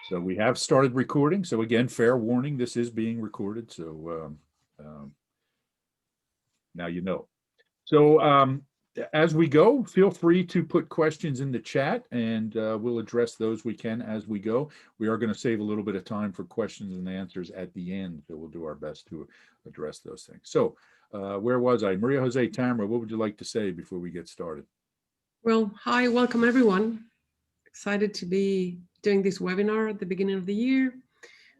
So we have started recording. So again, fair warning, this is being recorded. So now you know. So as we go, feel free to put questions in the chat, and we'll address those we can as we go. We are going to save a little bit of time for questions and answers at the end, so we'll do our best to address those things. So where was I? Maria Jose, Tamara, what would you like to say before we get started? Well, hi, welcome everyone. Excited to be doing this webinar at the beginning of the year.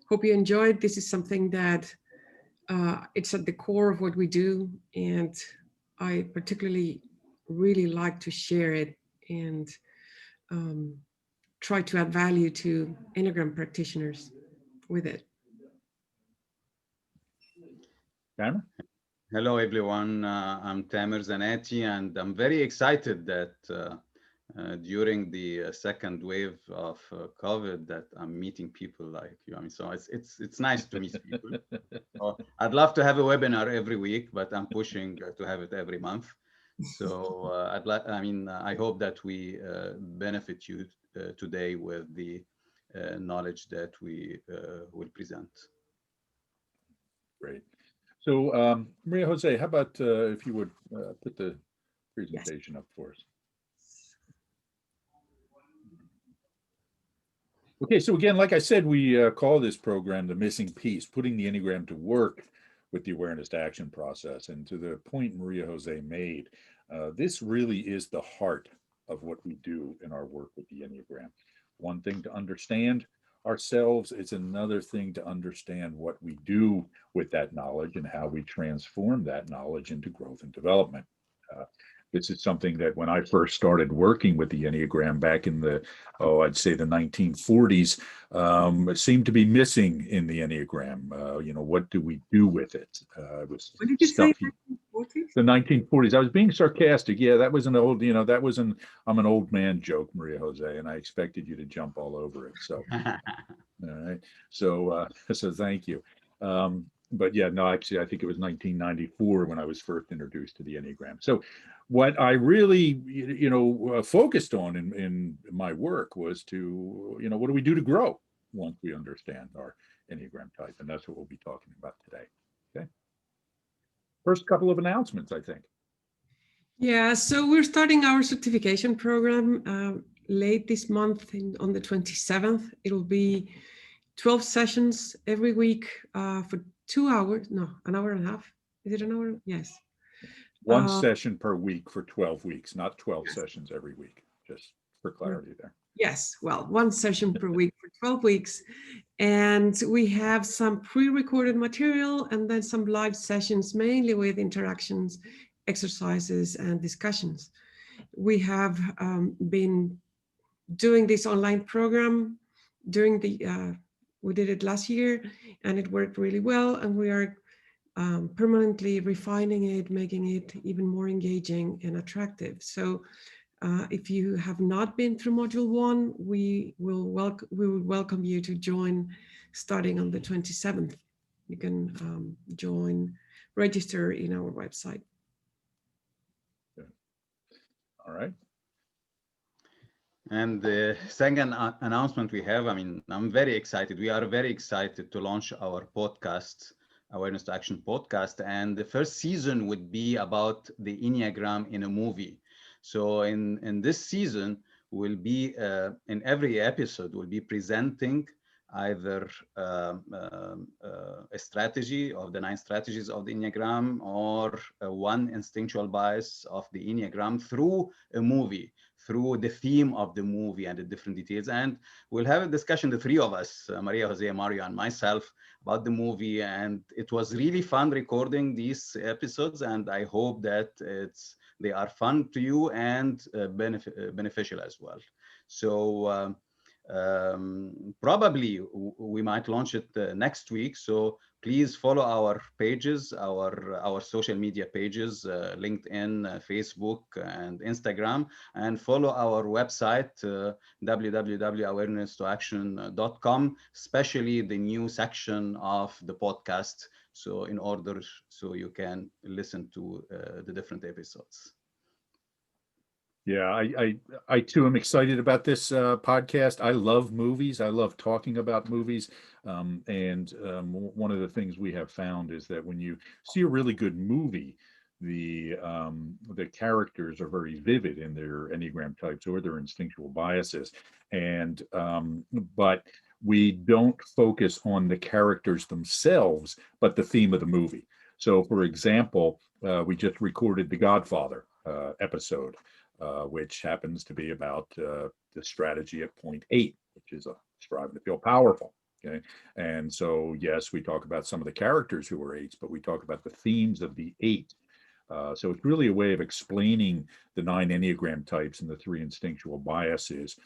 Hope you enjoyed. This is something that it's at the core of what we do, and I particularly really like to share it and try to add value to Enneagram practitioners with it. Tamara? Hello, everyone. I'm Tamer Zanetti, and I'm very excited that during the second wave of COVID that I'm meeting people like you. I mean, so it's nice to meet people. So I'd love to have a webinar every week, but I'm pushing to have it every month. So I hope that we benefit you today with the knowledge that we will present. Great. So Maria Jose, how about if you would put the presentation up for us? Okay, so again, like I said, we call this program The Missing Piece, putting the Enneagram to work with the awareness to action process. And to the point Maria Jose made, this really is the heart of what we do in our work with the Enneagram. One thing to understand ourselves, it's another thing to understand what we do with that knowledge and how we transform that knowledge into growth and development. This is something that when I first started working with the Enneagram back in the, I'd say the 1940s, it seemed to be missing in the Enneagram. What do we do with it? It was What did you say? 1940s? The 1940s. I was being sarcastic. Yeah, that was an old, I'm an old man joke, Maria Jose, and I expected you to jump all over it. So, all right. So thank you. But yeah, no, actually, I think it was 1994 when I was first introduced to the Enneagram. So what I really, focused on in my work was to, what do we do to grow once we understand our Enneagram type? And that's what we'll be talking about today. Okay. First couple of announcements, I think. Yeah, so we're starting our certification program late this month on the 27th. It'll be 12 sessions every week for 2 hours. No, an hour and a half. Is it an hour? Yes. One session per week for 12 weeks, not 12 sessions every week, just for clarity there. Yes, well, one session per week for 12 weeks. And we have some pre-recorded material and then some live sessions, mainly with interactions, exercises, and discussions. We have been doing this online program during we did it last year, and it worked really well. And we are permanently refining it, making it even more engaging and attractive. So if you have not been through module 1, we will welcome you to join starting on the 27th. You can register in our website. All right. And the second announcement we have, I'm very excited. We are very excited to launch our podcast, Awareness to Action podcast. And the first season would be about the Enneagram in a movie. So in this season, we'll be, in every episode, we'll be presenting either a strategy of the 9 strategies of the Enneagram or one instinctual bias of the Enneagram through a movie, through the theme of the movie and the different details. And we'll have a discussion, the 3 of us, Maria Jose, Mario, and myself, about the movie. And it was really fun recording these episodes. And I hope that they are fun to you and beneficial as well. So probably we might launch it next week. So please follow our pages, our social media pages, LinkedIn, Facebook, and Instagram, and follow our website, www.awareness2action.com, especially the new section of the podcast. So you can listen to the different episodes. Yeah, I too am excited about this podcast. I love movies. I love talking about movies. One of the things we have found is that when you see a really good movie, the characters are very vivid in their Enneagram types or their instinctual biases. And but we don't focus on the characters themselves, but the theme of the movie. So, for example, we just recorded the Godfather episode, which happens to be about the strategy at point 8, which is striving to feel powerful. Okay. And so, yes, we talk about some of the characters who are 8s, but we talk about the themes of the 8. So it's really a way of explaining the 9 Enneagram types and the 3 instinctual biases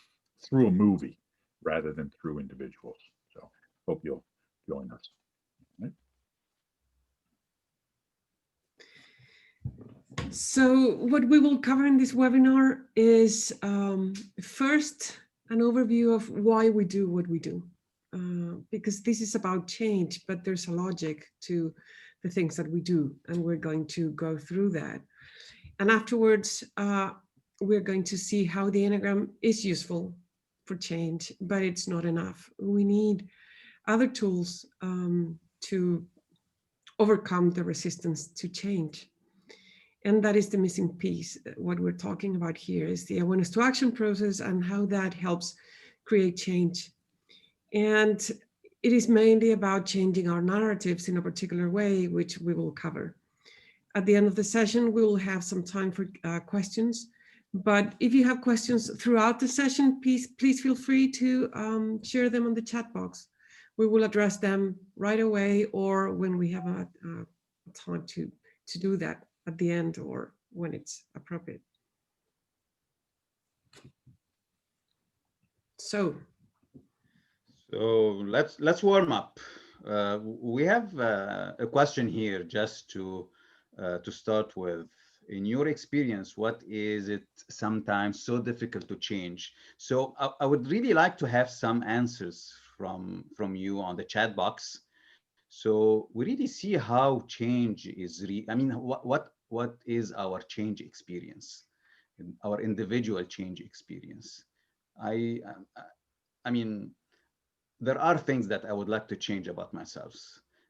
through a movie rather than through individuals. So hope you'll join us. Right? So what we will cover in this webinar is first an overview of why we do what we do, because this is about change, but there's a logic to the things that we do, and we're going to go through that. And afterwards, we're going to see how the Enneagram is useful for change, but it's not enough. We need other tools to overcome the resistance to change. And that is the missing piece. What we're talking about here is the awareness to action process and how that helps create change. And it is mainly about changing our narratives in a particular way, which we will cover. At the end of the session, we will have some time for questions. But if you have questions throughout the session, please feel free to share them on the chat box. We will address them right away or when we have a time to do that at the end or when it's appropriate. So let's warm up. We have a question here just to start with. In your experience, what is it sometimes so difficult to change? So I would really like to have some answers from you on the chat box. So we really see how change is. I mean, what is our change experience, our individual change experience? I I mean, there are things that I would like to change about myself.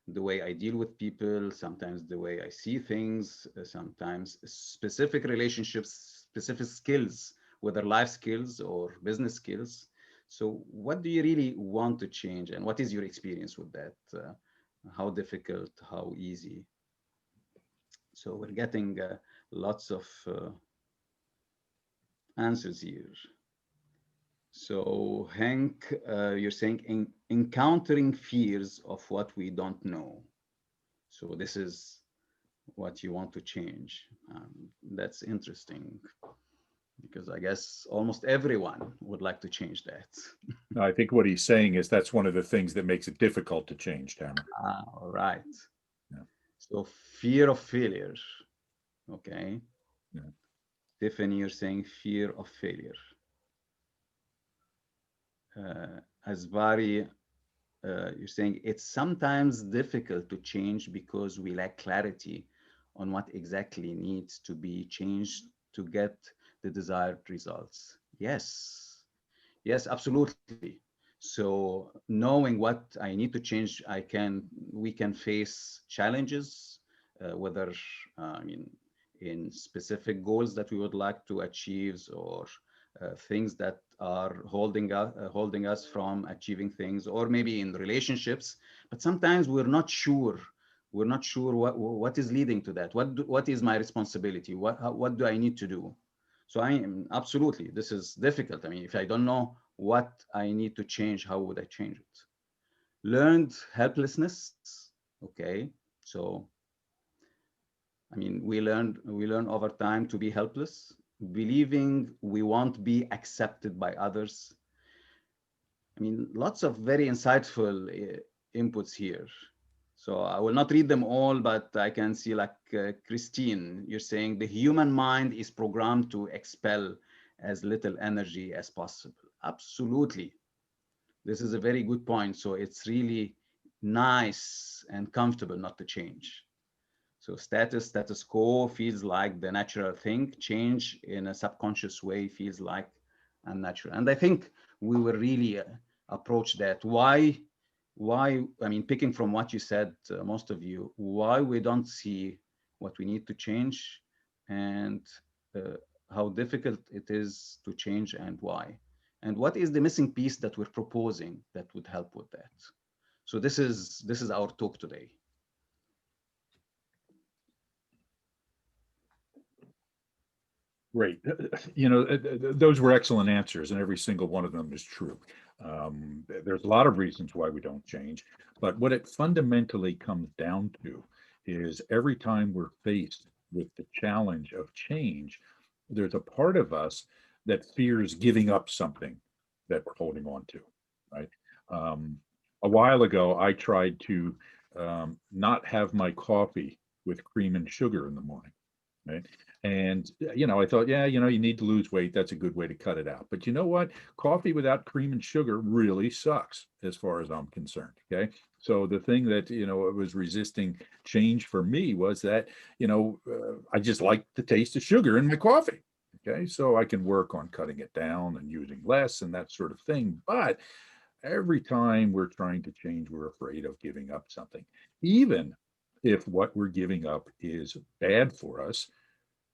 The way I deal with people, sometimes the way I see things, sometimes specific relationships, specific skills, whether life skills or business skills. So what do you really want to change, and what is your experience with that? How difficult, how easy? So we're getting lots of answers here. So Hank, you're saying encountering fears of what we don't know. So this is what you want to change. That's interesting because I guess almost everyone would like to change that. I think what he's saying is that's one of the things that makes it difficult to change, Tamer. All right. Yeah. So fear of failure. Okay. Yeah. Tiffany, you're saying fear of failure. Asvari, you're saying it's sometimes difficult to change because we lack clarity on what exactly needs to be changed to get the desired results. Yes, yes, absolutely. So knowing what I need to change, we can face challenges, whether, I mean, in specific goals that we would like to achieve or things that are holding us from achieving things, or maybe in relationships. But sometimes we're not sure. We're not sure what is leading to that. What is my responsibility? What do I need to do? So I am absolutely, this is difficult. I mean, if I don't know what I need to change, how would I change it? Learned helplessness. Okay, so I mean, we learn over time to be helpless, believing we won't be accepted by others. I mean, lots of very insightful inputs here. So I will not read them all, but I can see like Christine, you're saying the human mind is programmed to expel as little energy as possible. Absolutely. This is a very good point. So it's really nice and comfortable not to change. So status quo feels like the natural thing. Change in a subconscious way feels like unnatural. And I think we will really approach that. Why, I mean, picking from what you said, most of you, why we don't see what we need to change, and how difficult it is to change, and why. And what is the missing piece that we're proposing that would help with that? So this is our talk today. Great. You know, those were excellent answers, and every single one of them is true. There's a lot of reasons why we don't change, but what it fundamentally comes down to is every time we're faced with the challenge of change, there's a part of us that fears giving up something that we're holding on to, right? Um, a while ago, I tried to not have my coffee with cream and sugar in the morning, right? And I thought, yeah, you need to lose weight. That's a good way to cut it out. But you know what? Coffee without cream and sugar really sucks, as far as I'm concerned. Okay. So the thing that, was resisting change for me was that, I just like the taste of sugar in my coffee. Okay. So I can work on cutting it down and using less and that sort of thing. But every time we're trying to change, we're afraid of giving up something, even if what we're giving up is bad for us.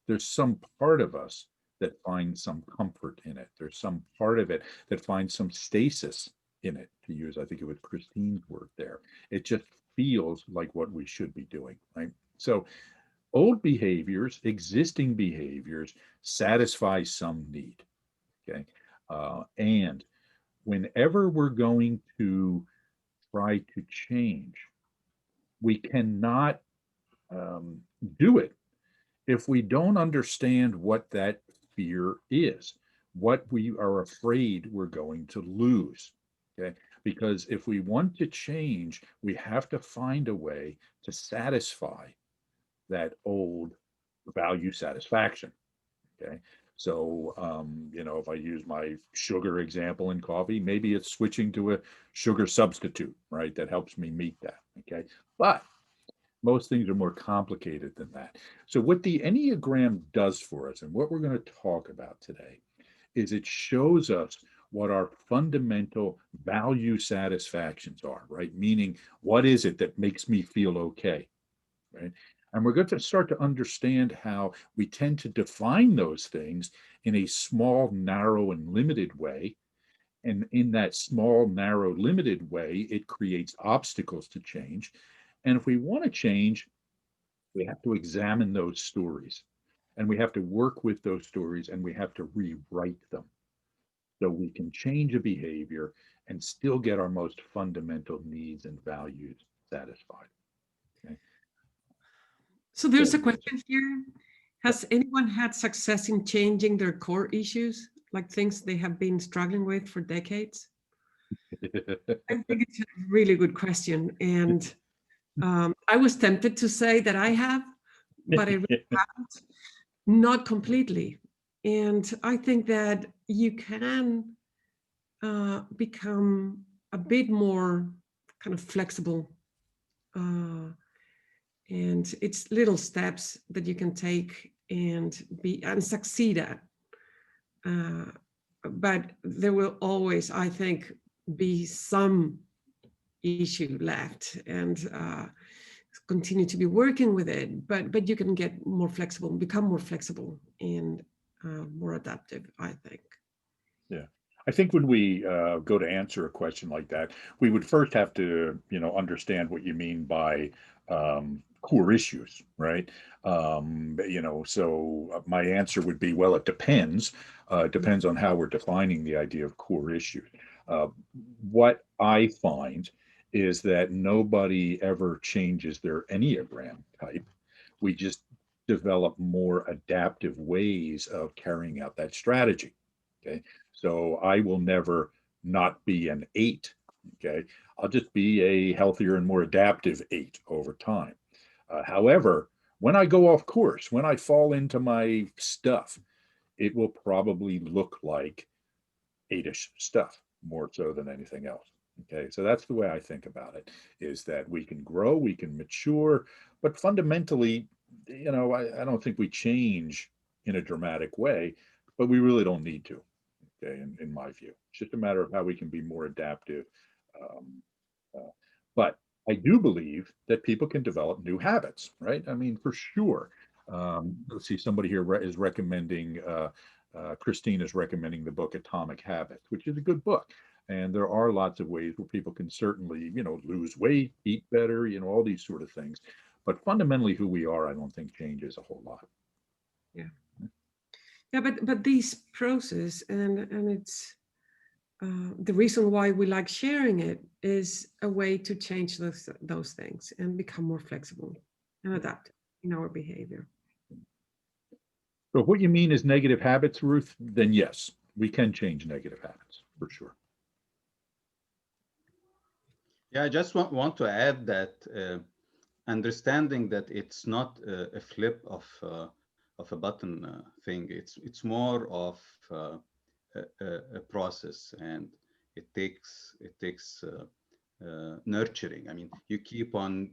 There's some part of us that finds some comfort in it. There's some part of it that finds some stasis in it, to use, I think it was Christine's word there. It just feels like what we should be doing, right? So old behaviors, existing behaviors satisfy some need, okay? And whenever we're going to try to change, we cannot do it if we don't understand what that fear is, what we are afraid we're going to lose. Okay. Because if we want to change, we have to find a way to satisfy that old value satisfaction. Okay. So, if I use my sugar example in coffee, maybe it's switching to a sugar substitute, right? That helps me meet that. Okay. But most things are more complicated than that. So what the Enneagram does for us, and what we're going to talk about today, is it shows us what our fundamental value satisfactions are, right? Meaning, what is it that makes me feel okay, right? And we're going to start to understand how we tend to define those things in a small, narrow, and limited way. And in that small, narrow, limited way, it creates obstacles to change. And if we want to change, we have to examine those stories, and we have to work with those stories, and we have to rewrite them so we can change a behavior and still get our most fundamental needs and values satisfied. Okay. So there's a question here. Has anyone had success in changing their core issues, like things they have been struggling with for decades? I think it's a really good question. And I was tempted to say that I have, but I really haven't, not completely. And I think that you can become a bit more kind of flexible. And it's little steps that you can take and succeed at. But there will always, I think, be some issue left, and continue to be working with it. But you can get more flexible, become more flexible, and more adaptive, I think. Yeah. I think when we go to answer a question like that, we would first have to, understand what you mean by core issues, right? So my answer would be, well, it depends. It depends on how we're defining the idea of core issues. What I find is that nobody ever changes their Enneagram type. We just develop more adaptive ways of carrying out that strategy. Okay. So I will never not be an 8. Okay. I'll just be a healthier and more adaptive 8 over time. However, when I go off course, when I fall into my stuff, it will probably look like 8-ish stuff more so than anything else. Okay, so that's the way I think about it, is that we can grow, we can mature, but fundamentally, I don't think we change in a dramatic way, but we really don't need to, okay, in my view. It's just a matter of how we can be more adaptive. Um, but I do believe that people can develop new habits, right? I mean, for sure. Let's see, somebody here is recommending, Christine is recommending the book Atomic Habits, which is a good book. And there are lots of ways where people can certainly, lose weight, eat better, all these sort of things. But fundamentally, who we are, I don't think changes a whole lot. Yeah. Yeah, but these process and it's the reason why we like sharing it is a way to change those things and become more flexible and adapt in our behavior. So if what you mean is negative habits, Ruth, then yes, we can change negative habits for sure. Yeah, I just want to add that understanding that it's not a flip of a button thing. It's more of a process, and it takes nurturing. I mean, you keep on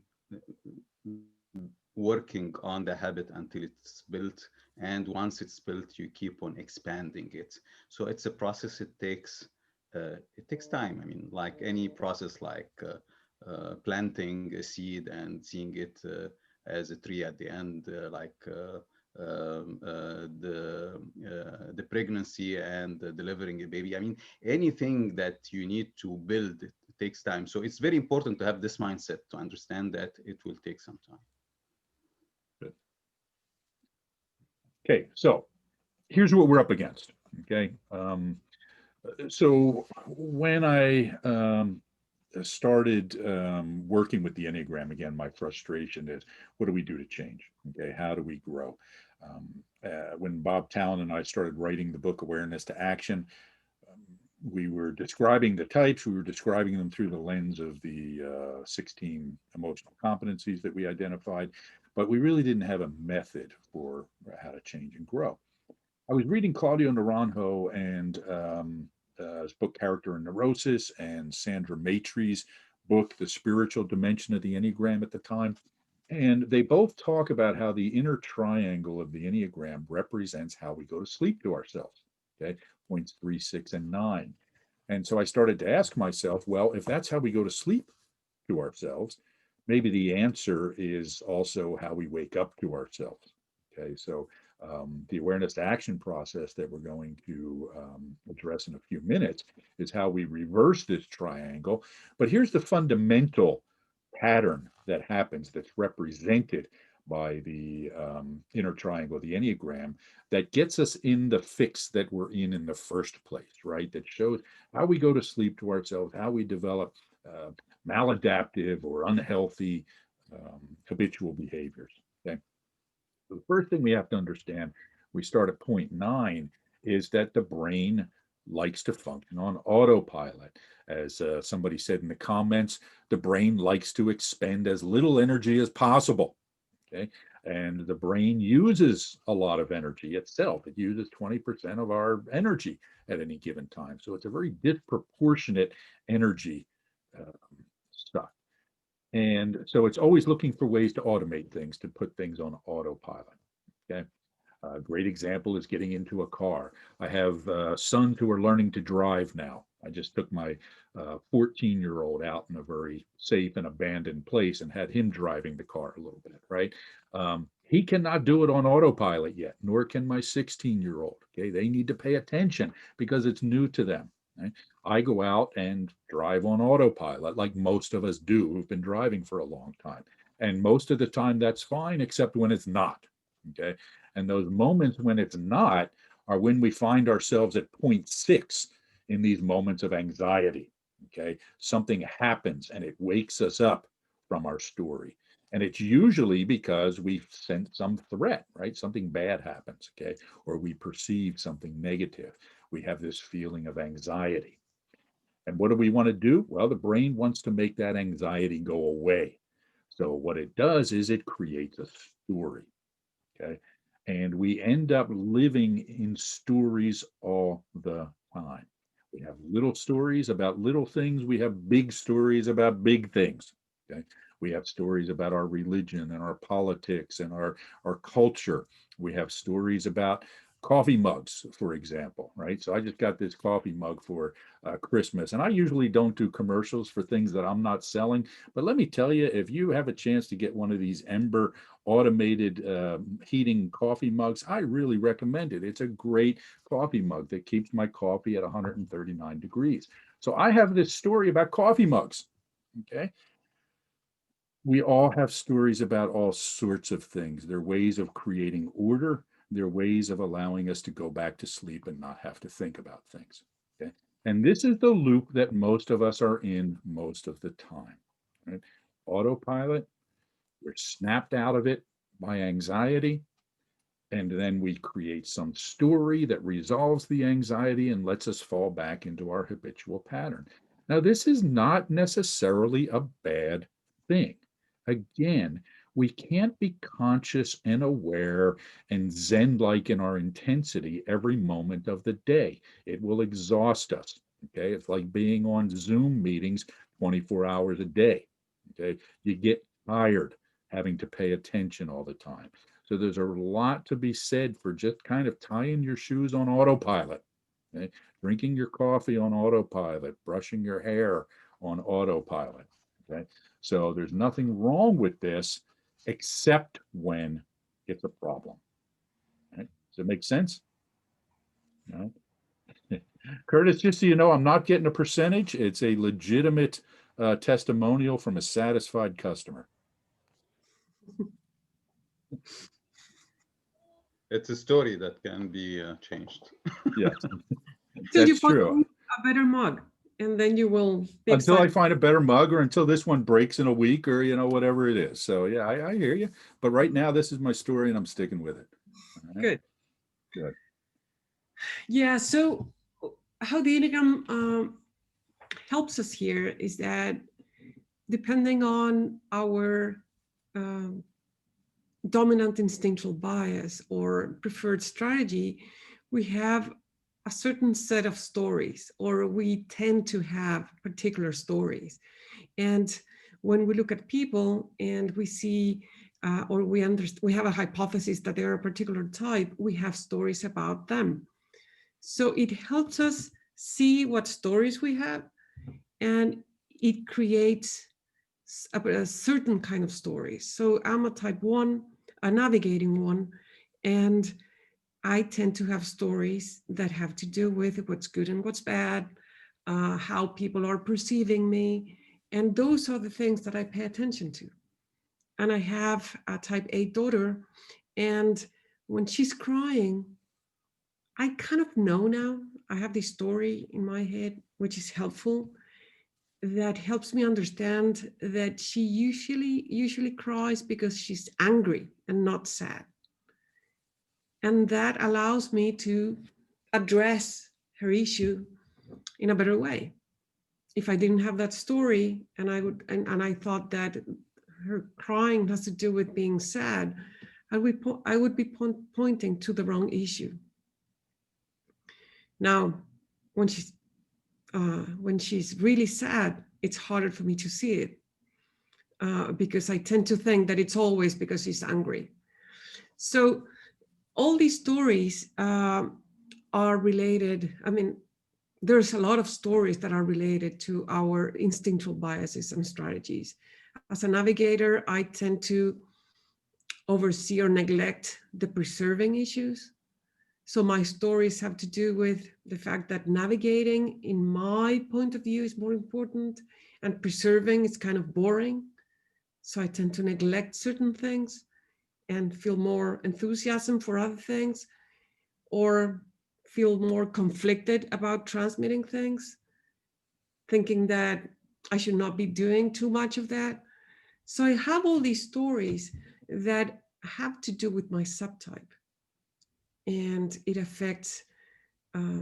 working on the habit until it's built, and once it's built, you keep on expanding it. So it's a process. It takes time. I mean, like any process, like planting a seed and seeing it as a tree at the end, the pregnancy and delivering a baby. I mean, anything that you need to build, it takes time. So it's very important to have this mindset to understand that it will take some time. Good. Okay, so here's what we're up against. Okay, so when I started working with the Enneagram again, my frustration is, what do we do to change? Okay, how do we grow? When Bob Talon and I started writing the book Awareness to Action, we were describing the types, we were describing them through the lens of the 16 emotional competencies that we identified, but we really didn't have a method for how to change and grow. I was reading Claudio Naranjo and his book Character and Neurosis, and Sandra Maitre's book The Spiritual Dimension of the Enneagram at the time. And they both talk about how the inner triangle of the Enneagram represents how we go to sleep to ourselves. Okay, points 3, 6, and 9. And so I started to ask myself, well, if that's how we go to sleep to ourselves, maybe the answer is also how we wake up to ourselves. Okay, so the awareness to action process that we're going to address in a few minutes is how we reverse this triangle. But here's the fundamental pattern that happens that's represented by the inner triangle, the Enneagram, that gets us in the fix that we're in the first place, right? That shows how we go to sleep to ourselves, how we develop maladaptive or unhealthy habitual behaviors. Okay. So the first thing we have to understand, we start at point 9, is that the brain likes to function on autopilot. As somebody said in the comments, the brain likes to expend as little energy as possible. Okay. And the brain uses a lot of energy itself. It uses 20% of our energy at any given time. So it's a very disproportionate energy stuff. And so it's always looking for ways to automate things, to put things on autopilot. Okay. A great example is getting into a car. I have sons who are learning to drive now. I just took my 14-year-old out in a very safe and abandoned place and had him driving the car a little bit, right? He cannot do it on autopilot yet, nor can my 16-year-old. Okay, they need to pay attention because it's new to them. Right? I go out and drive on autopilot like most of us do who've been driving for a long time. And most of the time that's fine, except when it's not. Okay. And those moments when it's not are when we find ourselves at point 6 in these moments of anxiety. Okay. Something happens and it wakes us up from our story. And it's usually because we've sent some threat, right? Something bad happens, okay? Or we perceive something negative. We have this feeling of anxiety. And what do we want to do? Well, the brain wants to make that anxiety go away. So what it does is it creates a story, okay? And we end up living in stories all the time. We have little stories about little things. We have big stories about big things. Okay. We have stories about our religion and our politics and our culture. We have stories about coffee mugs, for example, right? So I just got this coffee mug for Christmas, and I usually don't do commercials for things that I'm not selling. But let me tell you, if you have a chance to get one of these Ember automated heating coffee mugs, I really recommend it. It's a great coffee mug that keeps my coffee at 139 degrees. So I have this story about coffee mugs. Okay. We all have stories about all sorts of things. They're ways of creating order. They're ways of allowing us to go back to sleep and not have to think about things. Okay. And this is the loop that most of us are in most of the time. Right? Autopilot, we're snapped out of it by anxiety. And then we create some story that resolves the anxiety and lets us fall back into our habitual pattern. Now, this is not necessarily a bad thing. Again, we can't be conscious and aware and Zen-like in our intensity every moment of the day. It will exhaust us. Okay. It's like being on Zoom meetings 24 hours a day. Okay. You get tired having to pay attention all the time. So there's a lot to be said for just kind of tying your shoes on autopilot, okay? Drinking your coffee on autopilot, brushing your hair on autopilot. Okay. So there's nothing wrong with this except when it's a problem. Right? Does it make sense? No? Curtis, just so you know, I'm not getting a percentage. It's a legitimate testimonial from a satisfied customer. It's a story that can be changed. Yes, Till you that's find true. a better mug, and then you will be Until I excited. find a better mug or until this one breaks in a week or, whatever it is. So yeah, I hear you. But right now, this is my story and I'm sticking with it. All right. Good. Good. Yeah. So how the Enneagram helps us here is that depending on our um, dominant instinctual bias or preferred strategy, we have a certain set of stories, or we tend to have particular stories. And when we look at people and we see, or we have a hypothesis that they're a particular type, we have stories about them. So it helps us see what stories we have, and it creates a certain kind of stories. So I'm a type 1, a navigating one, and I tend to have stories that have to do with what's good and what's bad, how people are perceiving me. And those are the things that I pay attention to. And I have a type 8 daughter, and when she's crying, I kind of know now. I have this story in my head, which is helpful, that helps me understand that she usually cries because she's angry and not sad. And that allows me to address her issue in a better way. If I didn't have that story and I thought that her crying has to do with being sad, I would be pointing to the wrong issue. Now, when she's really sad, it's harder for me to see it because I tend to think that it's always because she's angry. So all these stories are related. I mean, there's a lot of stories that are related to our instinctual biases and strategies. As a navigator, I tend to oversee or neglect the preserving issues. So my stories have to do with the fact that navigating, in my point of view, is more important, and preserving is kind of boring. So I tend to neglect certain things and feel more enthusiasm for other things, or feel more conflicted about transmitting things, thinking that I should not be doing too much of that. So I have all these stories that have to do with my subtype, and it affects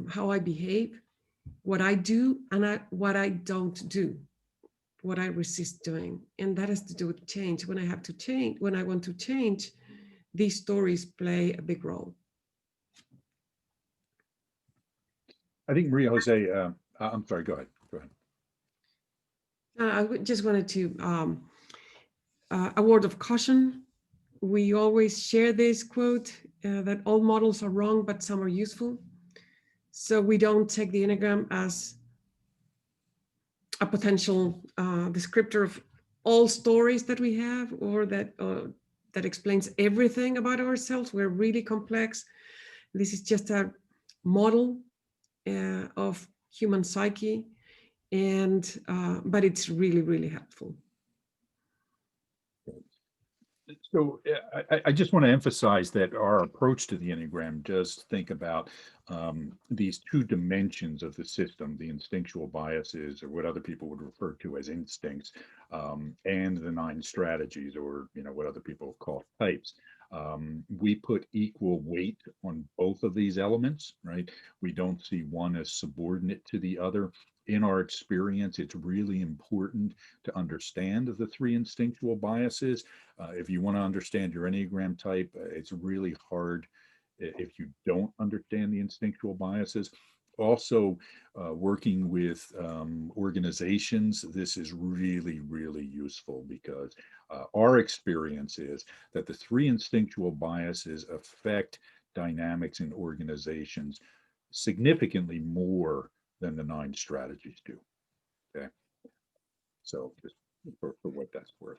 how I behave, what I do, and what I don't do, what I resist doing. And that has to do with change. When I want to change, these stories play a big role. I think Maria Jose, I'm sorry, go ahead. Go ahead. Just wanted to a word of caution. We always share this quote that all models are wrong, but some are useful. So we don't take the Enneagram as a potential descriptor of all stories that we have, or that explains everything about ourselves. We're really complex. This is just a model of human psyche, and but it's really, really helpful. So I just want to emphasize that our approach to the Enneagram does think about these two dimensions of the system, the instinctual biases, or what other people would refer to as instincts, and the 9 strategies, or what other people call types. We put equal weight on both of these elements, right? We don't see one as subordinate to the other. In our experience, it's really important to understand the 3 instinctual biases. If you want to understand your Enneagram type, it's really hard if you don't understand the instinctual biases. Also, working with organizations, this is really, really useful, because our experience is that the 3 instinctual biases affect dynamics in organizations significantly more than the 9 strategies do. Okay. So just for what that's worth.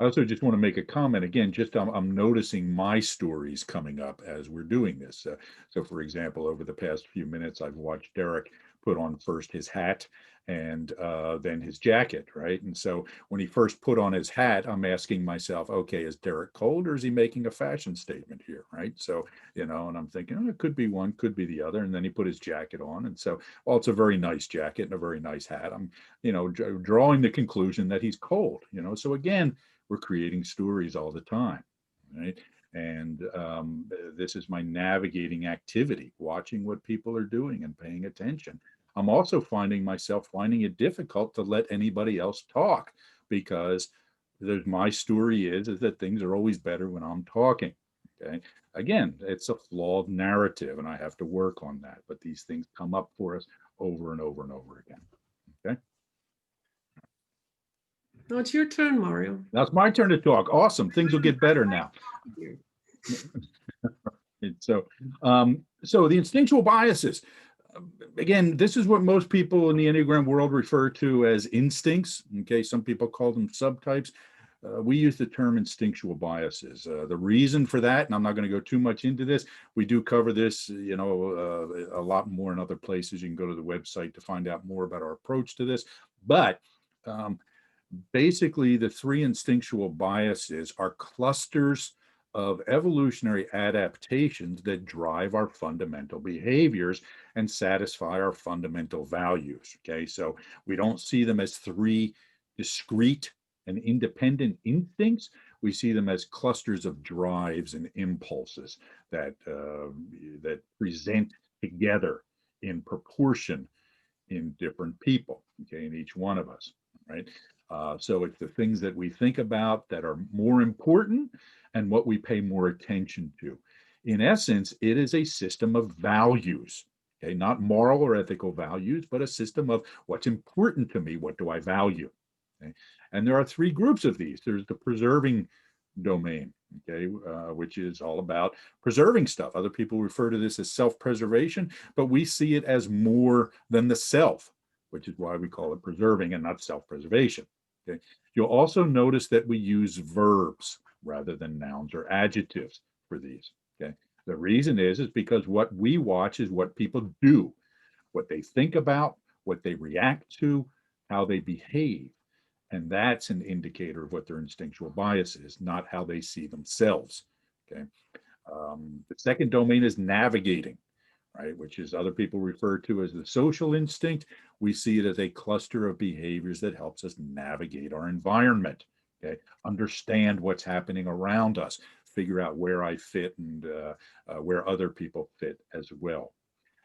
I also just want to make a comment again, just I'm noticing my stories coming up as we're doing this. So for example, over the past few minutes, I've watched Derek put on first his hat and then his jacket, right? And so when he first put on his hat, I'm asking myself, okay, is Derek cold, or is he making a fashion statement here, right? So, and I'm thinking, oh, it could be one, could be the other. And then he put his jacket on. And so, well, it's a very nice jacket and a very nice hat. I'm, drawing the conclusion that he's cold, So again, we're creating stories all the time, right? And this is my navigating activity, watching what people are doing and paying attention. I'm also finding myself finding it difficult to let anybody else talk, because my story is that things are always better when I'm talking. Okay. Again, it's a flawed narrative, and I have to work on that. But these things come up for us over and over and over again. Okay. Now it's your turn, Mario. Now it's my turn to talk. Awesome. Things will get better now. So the instinctual biases. Again, this is what most people in the Enneagram world refer to as instincts. Okay, some people call them subtypes. We use the term instinctual biases. The reason for that, and I'm not going to go too much into this, we do cover this, a lot more in other places. You can go to the website to find out more about our approach to this. But basically, the 3 instinctual biases are clusters of evolutionary adaptations that drive our fundamental behaviors and satisfy our fundamental values. Okay, so we don't see them as 3 discrete and independent instincts. We see them as clusters of drives and impulses that present together in proportion in different people, okay, in each one of us, right? So it's the things that we think about that are more important and what we pay more attention to. In essence, it is a system of values, okay, not moral or ethical values, but a system of what's important to me, what do I value, okay? And there are 3 groups of these. There's the preserving domain, okay, which is all about preserving stuff. Other people refer to this as self-preservation, but we see it as more than the self, which is why we call it preserving and not self-preservation. Okay. You'll also notice that we use verbs rather than nouns or adjectives for these. Okay. The reason is because what we watch is what people do, what they think about, what they react to, how they behave. And that's an indicator of what their instinctual bias is, not how they see themselves. Okay. The second domain is navigating, right, which is other people refer to as the social instinct. We see it as a cluster of behaviors that helps us navigate our environment, okay, understand what's happening around us, figure out where I fit and where other people fit as well.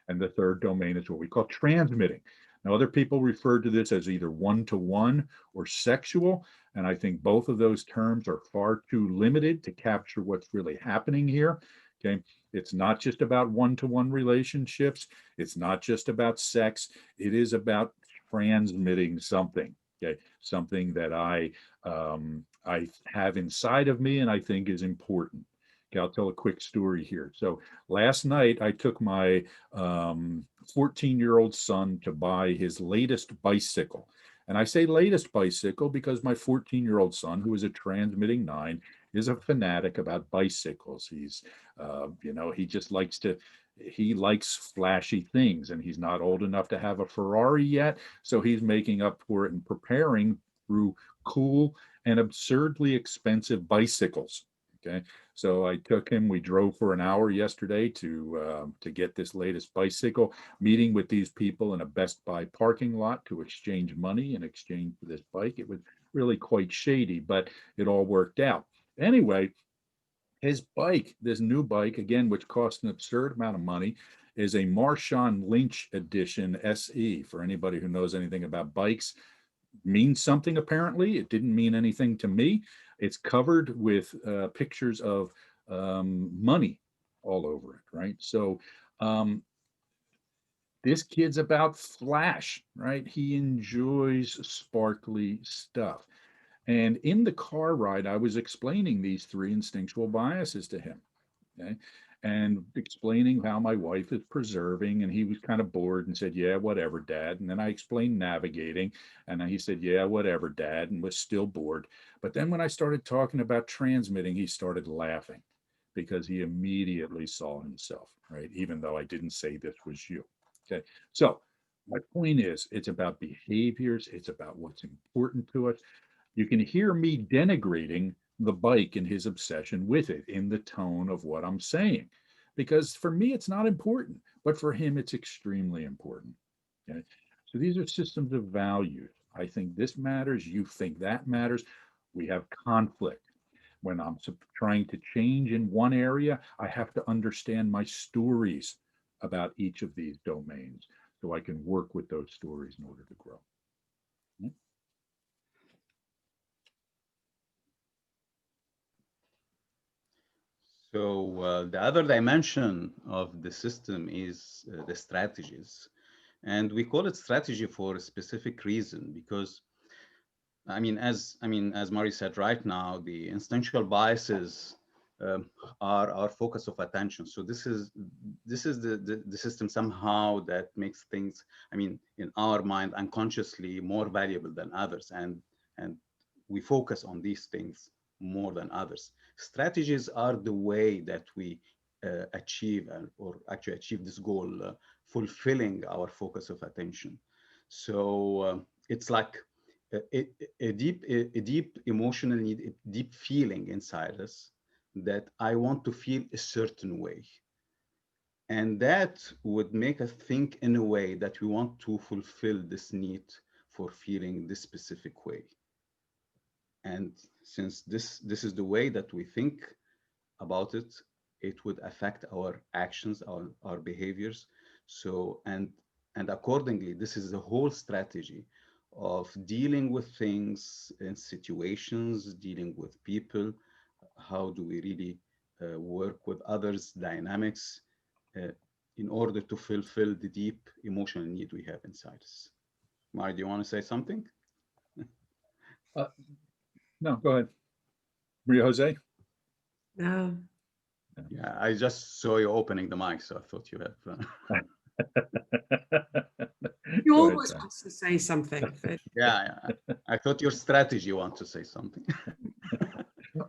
And the third domain is what we call transmitting. Now, other people refer to this as either one-to-one or sexual, and I think both of those terms are far too limited to capture what's really happening here. Okay. It's not just about one-to-one relationships. It's not just about sex. It is about transmitting something. Okay. Something that I have inside of me and I think is important. Okay, I'll tell a quick story here. So last night I took my 14-year-old son to buy his latest bicycle. And I say latest bicycle because my 14-year-old son, who is a transmitting nine, is a fanatic about bicycles. He just he likes flashy things, and he's not old enough to have a Ferrari yet. So he's making up for it and preparing through cool and absurdly expensive bicycles. Okay. So I took him, we drove for an hour yesterday to get this latest bicycle, meeting with these people in a Best Buy parking lot to exchange money in exchange for this bike. It was really quite shady, but it all worked out. Anyway, his bike, this new bike, again, which cost an absurd amount of money, is a Marshawn Lynch Edition SE. For anybody who knows anything about bikes, means something apparently. It didn't mean anything to me. It's covered with pictures of money all over it, right? So this kid's about flash, right? He enjoys sparkly stuff. And in the car ride, I was explaining these three instinctual biases to him. Okay. And explaining how my wife is preserving, and he was kind of bored and said, "Yeah, whatever, Dad." And then I explained navigating, and he said, "Yeah, whatever, Dad," and was still bored. But then when I started talking about transmitting, he started laughing because he immediately saw himself, right? Even though I didn't say this was you. Okay. So my point is, it's about behaviors, it's about what's important to us. You can hear me denigrating the bike and his obsession with it in the tone of what I'm saying. Because for me, it's not important, but for him, it's extremely important. Okay. So these are systems of values. I think this matters. You think that matters. We have conflict. When I'm trying to change in one area, I have to understand my stories about each of these domains so I can work with those stories in order to grow. So the other dimension of the system is the strategies. And we call it strategy for a specific reason, because as Mari said right now, the instinctual biases are our focus of attention. So this is the system somehow that makes things, in our mind, unconsciously more valuable than others, and we focus on these things more than others. Strategies are the way that we achieve or actually achieve this goal, fulfilling our focus of attention. So it's like a deep emotional need, a deep feeling inside us that I want to feel a certain way. And that would make us think in a way that we want to fulfill this need for feeling this specific way. And since this is the way that we think about it, it would affect our actions, our behaviors. So, and accordingly, this is the whole strategy of dealing with things and situations, dealing with people. How do we really work with others, dynamics, uh, in order to fulfill the deep emotional need we have inside us? Mari, do you want to say something? Uh, no, go ahead. Maria Jose? No. Yeah, I just saw you opening the mic, so I thought you have. You Go always ahead, want to say something. But Yeah, I thought your strategy want to say something.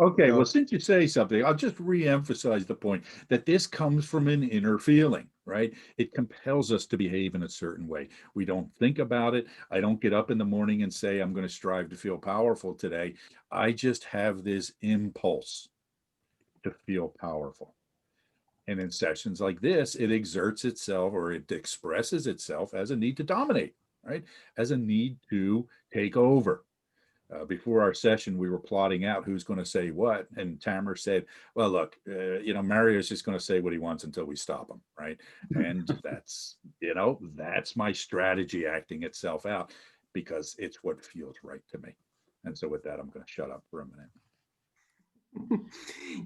okay, well, So, since you say something, I'll just re-emphasize the point that this comes from an inner feeling, right? It compels us to behave in a certain way. We don't think about it. I don't get up in the morning and say, I'm going to strive to feel powerful today. I just have this impulse to feel powerful. And in sessions like this, it exerts itself or it expresses itself as a need to dominate, right? As a need to take over. Before our session, we were plotting out who's going to say what. And Tamer said, well, look, Mario's just going to say what he wants until we stop him, right? And that's my strategy acting itself out because it's what feels right to me. And so with that, I'm going to shut up for a minute.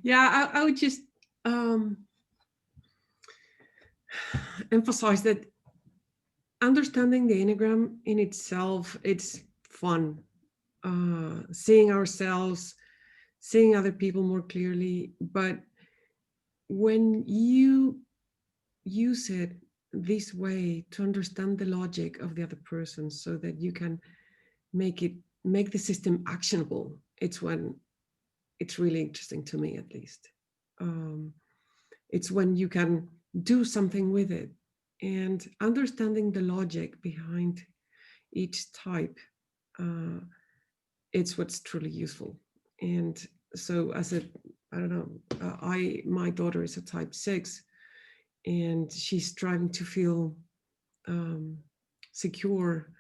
yeah, I would just emphasize that understanding the Enneagram in itself, it's fun. Seeing ourselves, seeing other people more clearly. But when you use it this way to understand the logic of the other person so that you can make the system actionable, it's when it's really interesting to me, at least. It's when you can do something with it, and understanding the logic behind each type, uh, it's what's truly useful. And so as a, I don't know, my daughter is a type 6, and she's striving to feel um, secure.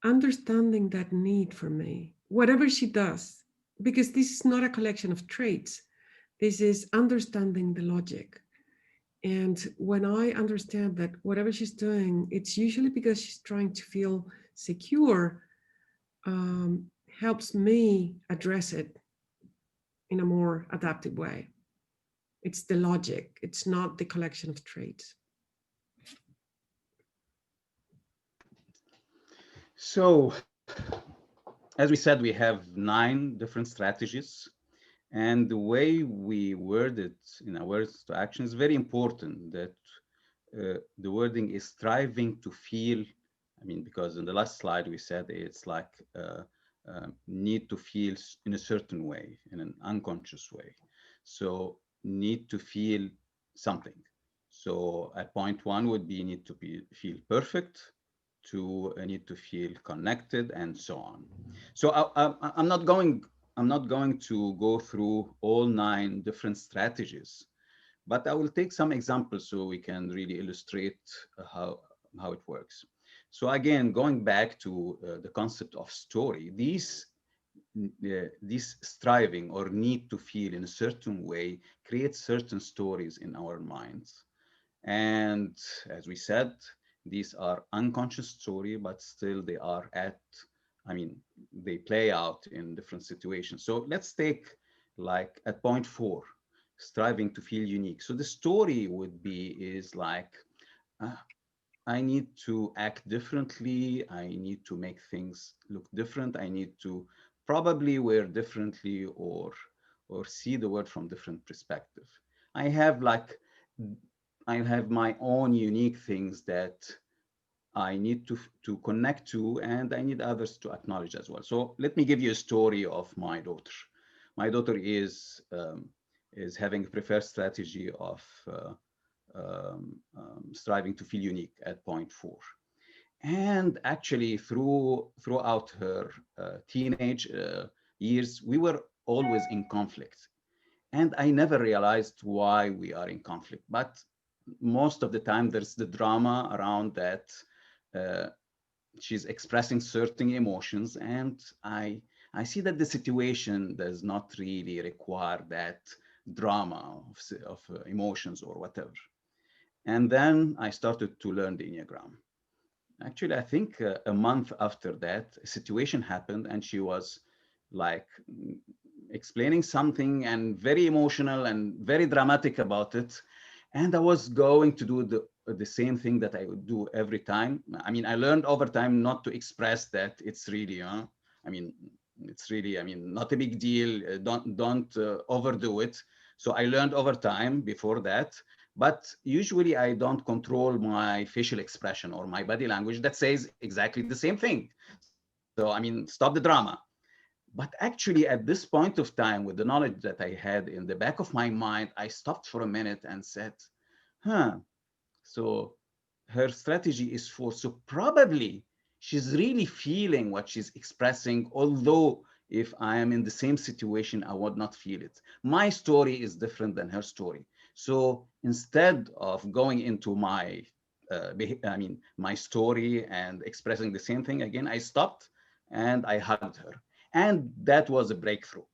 Understanding that need for me, whatever she does, because this is not a collection of traits, this is understanding the logic. And when I understand that whatever she's doing, it's usually because she's trying to feel secure, helps me address it in a more adaptive way. It's the logic, it's not the collection of traits. So, as we said, we have 9 different strategies. And the way we word it in our words to action is very important, that the wording is striving to feel. I mean, because in the last slide we said it's like need to feel in a certain way, in an unconscious way. So need to feel something. So at point 1 would be need to feel perfect, to need to feel connected, and so on. So I'm not going to go through all 9 different strategies, but I will take some examples so we can really illustrate how it works. So again, going back to the concept of story, this striving or need to feel in a certain way creates certain stories in our minds. And as we said, these are unconscious story, but still they are they play out in different situations. So let's take like at point 4, striving to feel unique. So the story would be is like, uh, I need to act differently. I need to make things look different. I need to probably wear differently or see the world from different perspective. I have like I have my own unique things that I need to connect to, and I need others to acknowledge as well. So let me give you a story of my daughter. My daughter is having a preferred strategy of striving to feel unique at point 4. And actually, throughout her teenage years, we were always in conflict. And I never realized why we are in conflict. But most of the time, there's the drama around that. Uh, she's expressing certain emotions, and I see that the situation does not really require that drama of emotions or whatever. And then I started to learn the Enneagram. Actually, I think a month after that, a situation happened, and she was like explaining something and very emotional and very dramatic about it. And I was going to do the same thing that I would do every time. I mean, I learned over time not to express that it's really, I mean, it's really, I mean, not a big deal. Don't overdo it. So I learned over time before that. But usually I don't control my facial expression or my body language that says exactly the same thing. So, I mean, stop the drama. But actually, at this point of time, with the knowledge that I had in the back of my mind, I stopped for a minute and said, huh, so her strategy is for, so probably she's really feeling what she's expressing, although if I am in the same situation, I would not feel it. My story is different than her story. So instead of going into my story and expressing the same thing again, I stopped and I hugged her. And that was a breakthrough.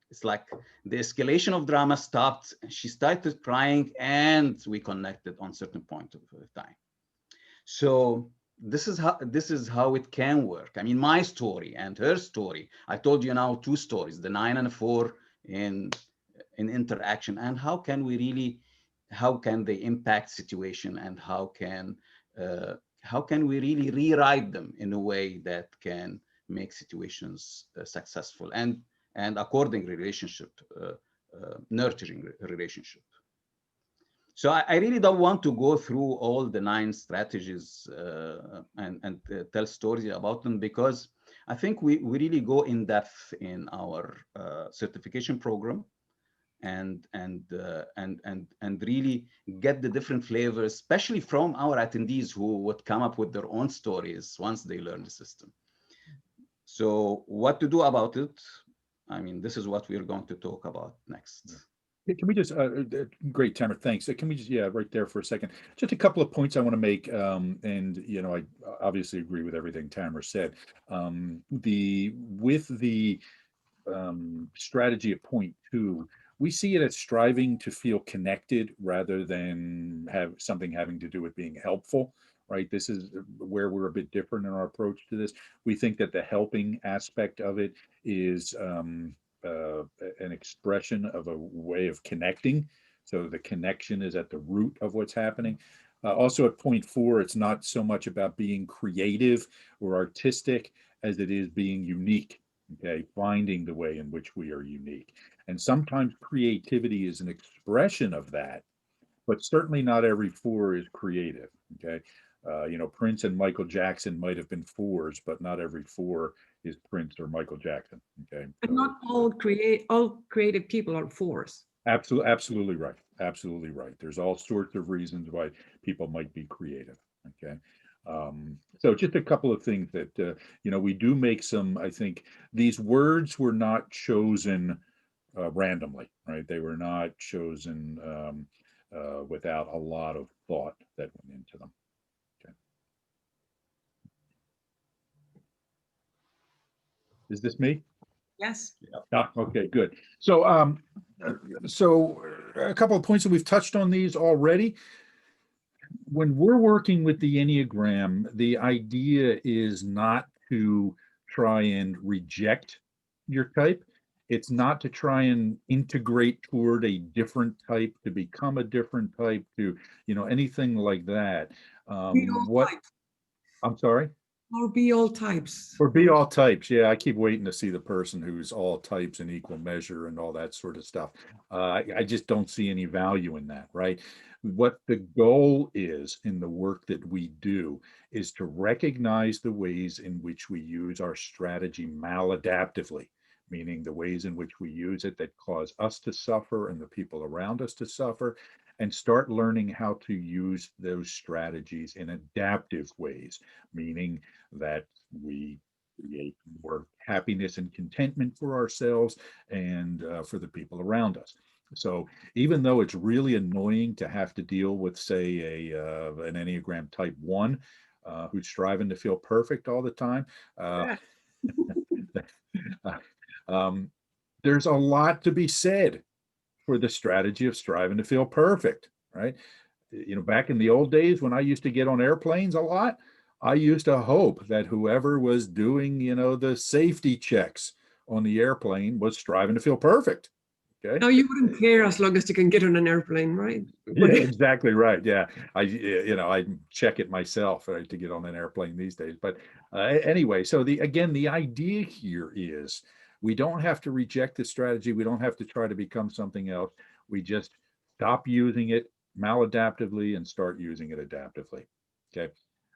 It's like the escalation of drama stopped. She started crying, and we connected on certain point of time. So this is how it can work. I mean, my story and her story. I told you now 2 stories, the 9 and 4 in interaction, and how can we really how can they impact situation, and how can we really rewrite them in a way that can make situations successful and according relationship, nurturing relationship. So I really don't want to go through all the 9 strategies and tell stories about them, because I think we really go in depth in our certification program, and really get the different flavors, especially from our attendees who would come up with their own stories once they learn the system. So what to do about it? I mean, this is what we're going to talk about next. Can we just, great, Tamer, thanks. Can we just, yeah, right there for a second, just a couple of points I want to make. And, you know, I obviously agree with everything Tamer said. With the strategy at point 2, we see it as striving to feel connected rather than have something having to do with being helpful, right? This is where we're a bit different in our approach to this. We think that the helping aspect of it is an expression of a way of connecting. So the connection is at the root of what's happening. Also at point 4, it's not so much about being creative or artistic as it is being unique. Okay, finding the way in which we are unique. And sometimes creativity is an expression of that, but certainly not every 4 is creative. Okay. You know, Prince and Michael Jackson might have been 4s, but not every 4 is Prince or Michael Jackson. Okay. And not all creative people are 4s. Absolutely right. Absolutely right. There's all sorts of reasons why people might be creative. Okay. So just a couple of things that, you know, we do make some, I think these words were not chosen randomly, right? They were not chosen without a lot of thought that went into them. Okay. Is this me? Yes. Ah, okay, good. So, a couple of points that we've touched on these already. When we're working with the Enneagram, the idea is not to try and reject your type. It's not to try and integrate toward a different type, to become a different type, to, you know, anything like that. Be all types. I'm sorry? Or be all types. Or be all types. Yeah, I keep waiting to see the person who's all types in equal measure and all that sort of stuff. I just don't see any value in that, right? What the goal is in the work that we do is to recognize the ways in which we use our strategy maladaptively, meaning the ways in which we use it that cause us to suffer and the people around us to suffer, and start learning how to use those strategies in adaptive ways, meaning that we create more happiness and contentment for ourselves and for the people around us. So even though it's really annoying to have to deal with, say, an Enneagram type 1 who's striving to feel perfect all the time, there's a lot to be said for the strategy of striving to feel perfect, right? You know, back in the old days when I used to get on airplanes a lot, I used to hope that whoever was doing, you know, the safety checks on the airplane was striving to feel perfect. Okay. No, you wouldn't care as long as you can get on an airplane, right? Yeah, exactly right. Yeah, I check it myself, right, to get on an airplane these days. But anyway, so the idea here is we don't have to reject the strategy. We don't have to try to become something else. We just stop using it maladaptively and start using it adaptively. Okay.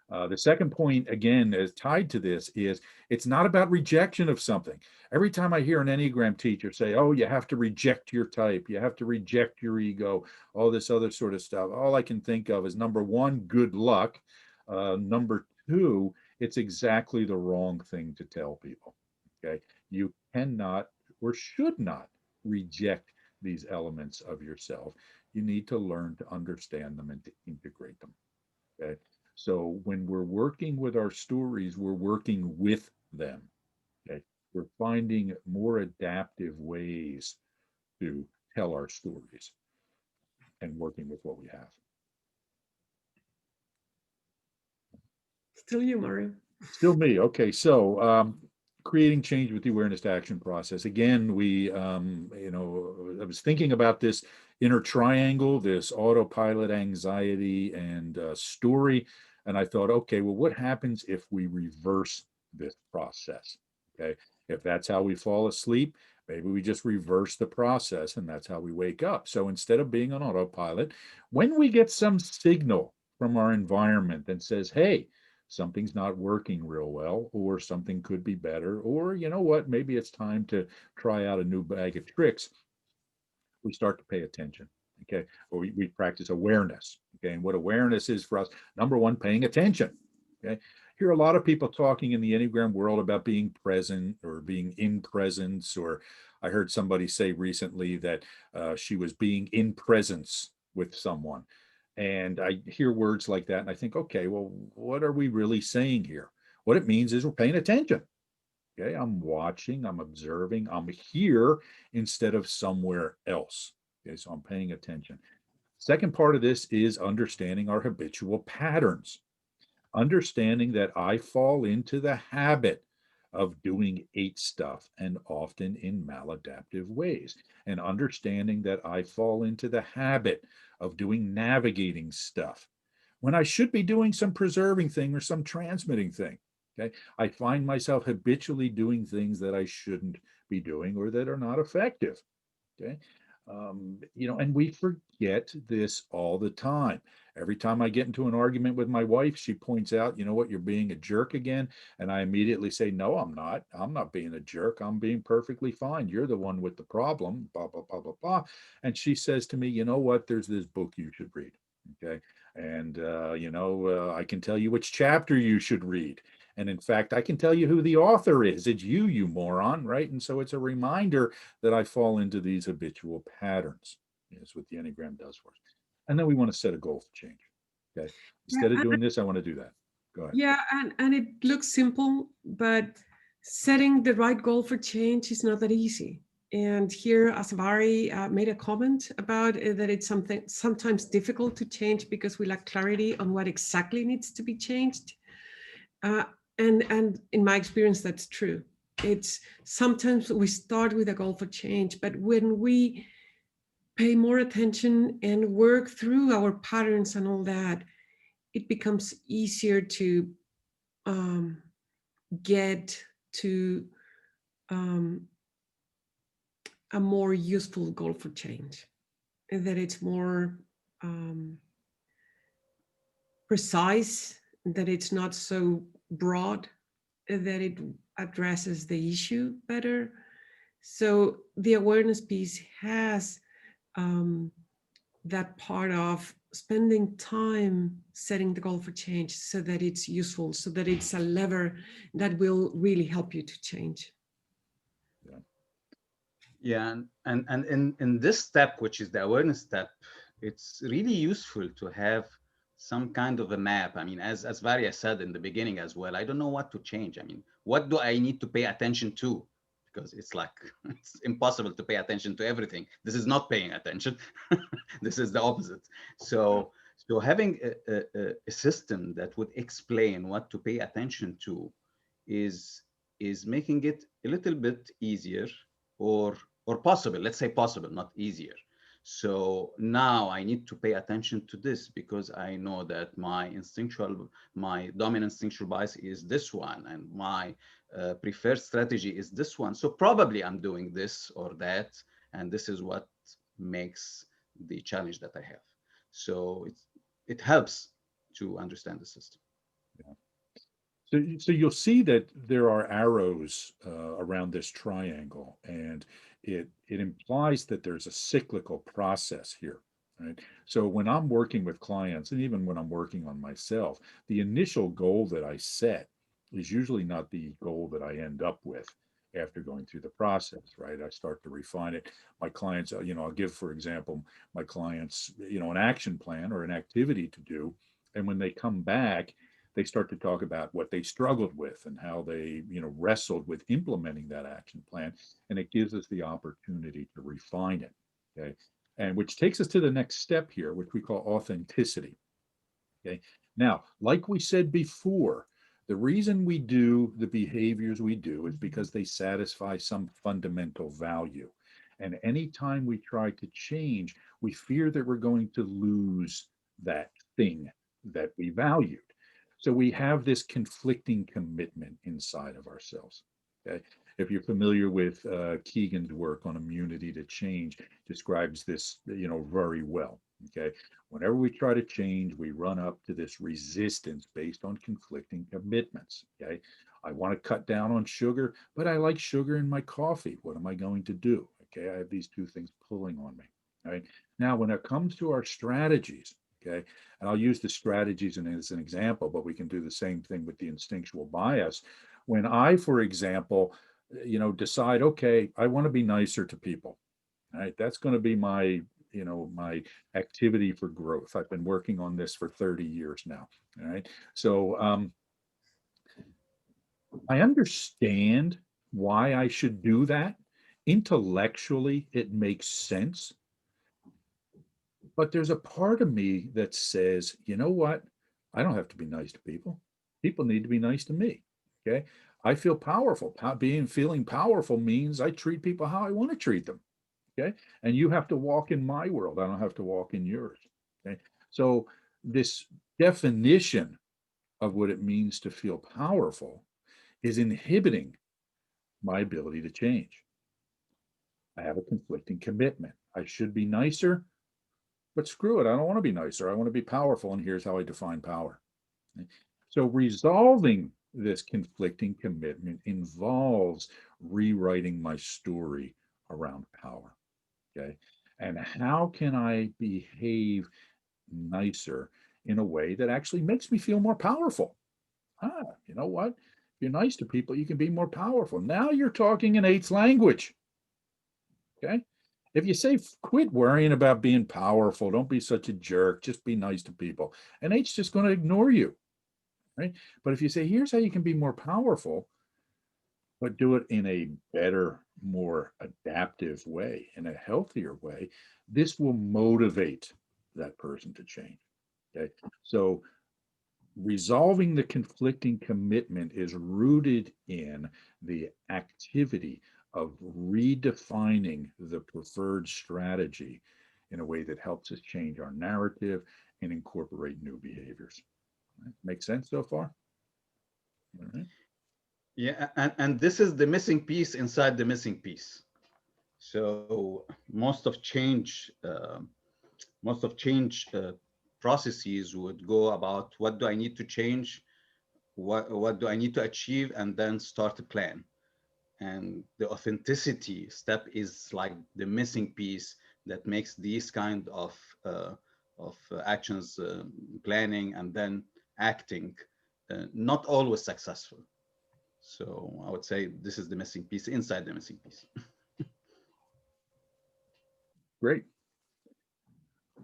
The second point, again, is tied to this, is it's not about rejection of something. Every time I hear an Enneagram teacher say, oh, you have to reject your type, you have to reject your ego, all this other sort of stuff, all I can think of is, number one, good luck. Number two, it's exactly the wrong thing to tell people. Okay. You cannot or should not reject these elements of yourself. You need to learn to understand them and to integrate them. Okay. So when we're working with our stories, we're working with them. Okay. We're finding more adaptive ways to tell our stories and working with what we have. Still you, Mario. Still me. Okay. So creating change with the awareness to action process. Again, we, I was thinking about this inner triangle, this autopilot anxiety and story. And I thought, okay, well, what happens if we reverse this process? Okay. If that's how we fall asleep, maybe we just reverse the process and that's how we wake up. So instead of being on autopilot, when we get some signal from our environment that says, hey, something's not working real well, or something could be better, or you know what, maybe it's time to try out a new bag of tricks, we start to pay attention. Okay. Or we practice awareness. Okay. And what awareness is for us, number one, paying attention. Okay. Hear a lot of people talking in the Enneagram world about being present or being in presence. Or I heard somebody say recently that she was being in presence with someone. And I hear words like that and I think, okay, well, what are we really saying here? What it means is we're paying attention. Okay, I'm watching, I'm observing, I'm here instead of somewhere else. Okay, so I'm paying attention. Second part of this is understanding our habitual patterns, understanding that I fall into the habit of doing eight stuff and often in maladaptive ways, and understanding that I fall into the habit of doing navigating stuff when I should be doing some preserving thing or some transmitting thing. Okay. I find myself habitually doing things that I shouldn't be doing or that are not effective. Okay. And we forget this all the time. Every time I get into an argument with my wife, she points out, you know what, you're being a jerk again. And I immediately say, no, I'm not. I'm not being a jerk. I'm being perfectly fine. You're the one with the problem, blah, blah, blah, blah, blah. And she says to me, you know what, there's this book you should read. Okay. And, I can tell you which chapter you should read. And in fact, I can tell you who the author is. It's you moron, right? And so it's a reminder that I fall into these habitual patterns. Is what the Enneagram does for us. And then we want to set a goal for change. Okay. Instead of Yeah, doing this, I want to do that. Go ahead. yeah, and it looks simple, but setting the right goal for change is not that easy. And here, Asavari made a comment about that it's something sometimes difficult to change because we lack clarity on what exactly needs to be changed. Uh, and in my experience, that's true. It's sometimes we start with a goal for change, but when we pay more attention and work through our patterns and all that, it becomes easier to um, get to um, a more useful goal for change, and that it's more precise, that it's not so broad, that it addresses the issue better. So the awareness piece has that part of spending time setting the goal for change so that it's useful, so that it's a lever that will really help you to change. Yeah. Yeah, and in this step, which is the awareness step, it's really useful to have some kind of a map. I mean, as Varia said in the beginning as well, I don't know what to change. I mean, what do I need to pay attention to? Because it's like, it's impossible to pay attention to everything. This is not paying attention. This is the opposite. So having a system that would explain what to pay attention to is making it a little bit easier, or possible. Let's say possible, not easier. So now I need to pay attention to this because I know that my dominant instinctual bias is this one, and my preferred strategy is this one. So probably I'm doing this or that, and this is what makes the challenge that I have. So it helps to understand the system. Yeah. So you'll see that there are arrows around this triangle, and it implies that there's a cyclical process here, right? So when I'm working with clients, and even when I'm working on myself, the initial goal that I set is usually not the goal that I end up with after going through the process, right? I start to refine it. My clients, I'll give, for example, my clients, an action plan or an activity to do, and when they come back, they start to talk about what they struggled with and how they, wrestled with implementing that action plan. And it gives us the opportunity to refine it. Okay. And which takes us to the next step here, which we call authenticity. Okay. Now, like we said before, the reason we do the behaviors we do is because they satisfy some fundamental value. And anytime we try to change, we fear that we're going to lose that thing that we valued. So we have this conflicting commitment inside of ourselves. Okay. If you're familiar with Keegan's work on immunity to change, describes this, very well. Okay. Whenever we try to change, we run up to this resistance based on conflicting commitments. Okay. I want to cut down on sugar, but I like sugar in my coffee. What am I going to do? Okay. I have these two things pulling on me. All right. Now, when it comes to our strategies, okay, and I'll use the strategies as an example, but we can do the same thing with the instinctual bias. When I, for example, decide, okay, I want to be nicer to people. All right. That's going to be my activity for growth. I've been working on this for 30 years now. All right. So I understand why I should do that. Intellectually, it makes sense. But there's a part of me that says, you know what? I don't have to be nice to people. People need to be nice to me. Okay. I feel powerful. Feeling powerful means I treat people how I want to treat them. Okay. And you have to walk in my world. I don't have to walk in yours. Okay. So this definition of what it means to feel powerful is inhibiting my ability to change. I have a conflicting commitment. I should be nicer, but screw it. I don't want to be nicer. I want to be powerful. And here's how I define power. So resolving this conflicting commitment involves rewriting my story around power. Okay. And how can I behave nicer in a way that actually makes me feel more powerful? You know what? If you're nice to people, you can be more powerful. Now you're talking an eighth language. Okay. If you say, quit worrying about being powerful, don't be such a jerk, just be nice to people, and eight's just going to ignore you. Right. But if you say, here's how you can be more powerful, but do it in a better, more adaptive way, in a healthier way, this will motivate that person to change. Okay. So resolving the conflicting commitment is rooted in the activity of redefining the preferred strategy in a way that helps us change our narrative and incorporate new behaviors. Make sense so far? All right. Yeah, and this is the missing piece inside the missing piece. So most of change processes would go about what do I need to change, what do I need to achieve, and then start a plan. And the authenticity step is like the missing piece that makes these kind of actions, planning and then acting, not always successful. So I would say this is the missing piece inside the missing piece. Great.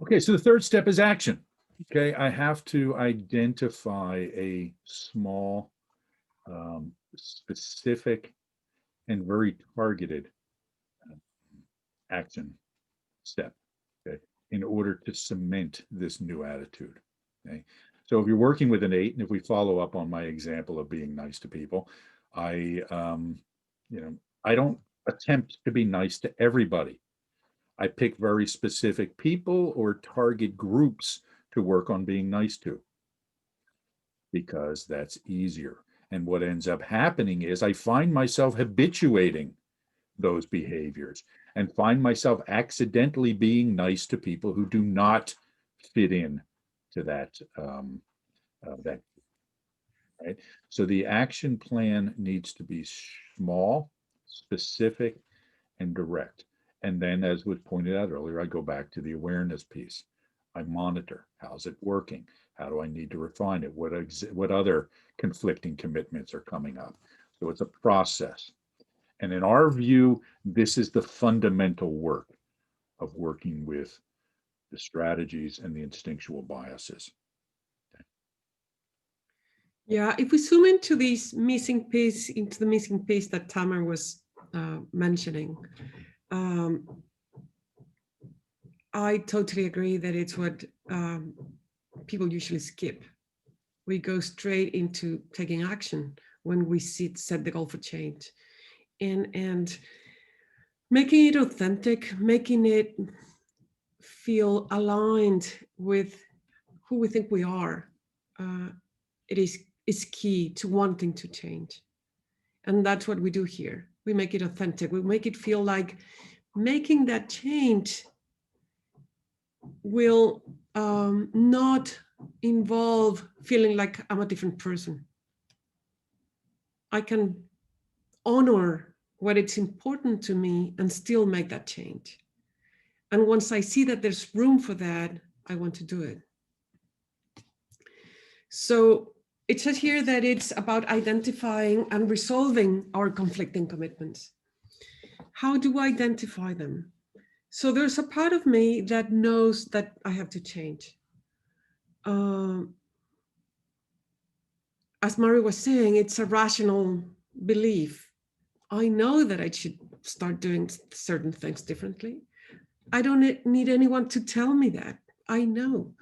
Okay, so the third step is action. Okay, I have to identify a small, specific, and very targeted action step, okay, in order to cement this new attitude. Okay. So if you're working with an eight, and if we follow up on my example of being nice to people, I I don't attempt to be nice to everybody. I pick very specific people or target groups to work on being nice to because that's easier. And what ends up happening is I find myself habituating those behaviors and find myself accidentally being nice to people who do not fit in to that, right. So the action plan needs to be small, specific, and direct. And then, as was pointed out earlier, I go back to the awareness piece. I monitor. How's it working? How do I need to refine it? What other conflicting commitments are coming up? So it's a process. And in our view, this is the fundamental work of working with the strategies and the instinctual biases. Yeah, if we zoom into this missing piece, into the missing piece that Tamer was mentioning, I totally agree that it's what people usually skip. We go straight into taking action when we set the goal for change. And making it authentic, making it feel aligned with who we think we are, it is key to wanting to change. And that's what we do here. We make it authentic. We make it feel like making that change will not involve feeling like I'm a different person. I can honor what it's important to me and still make that change. And once I see that there's room for that, I want to do it. So it says here that it's about identifying and resolving our conflicting commitments. How do I identify them? So there's a part of me that knows that I have to change. As Mari was saying, it's a rational belief. I know that I should start doing certain things differently. I don't need anyone to tell me that. I know,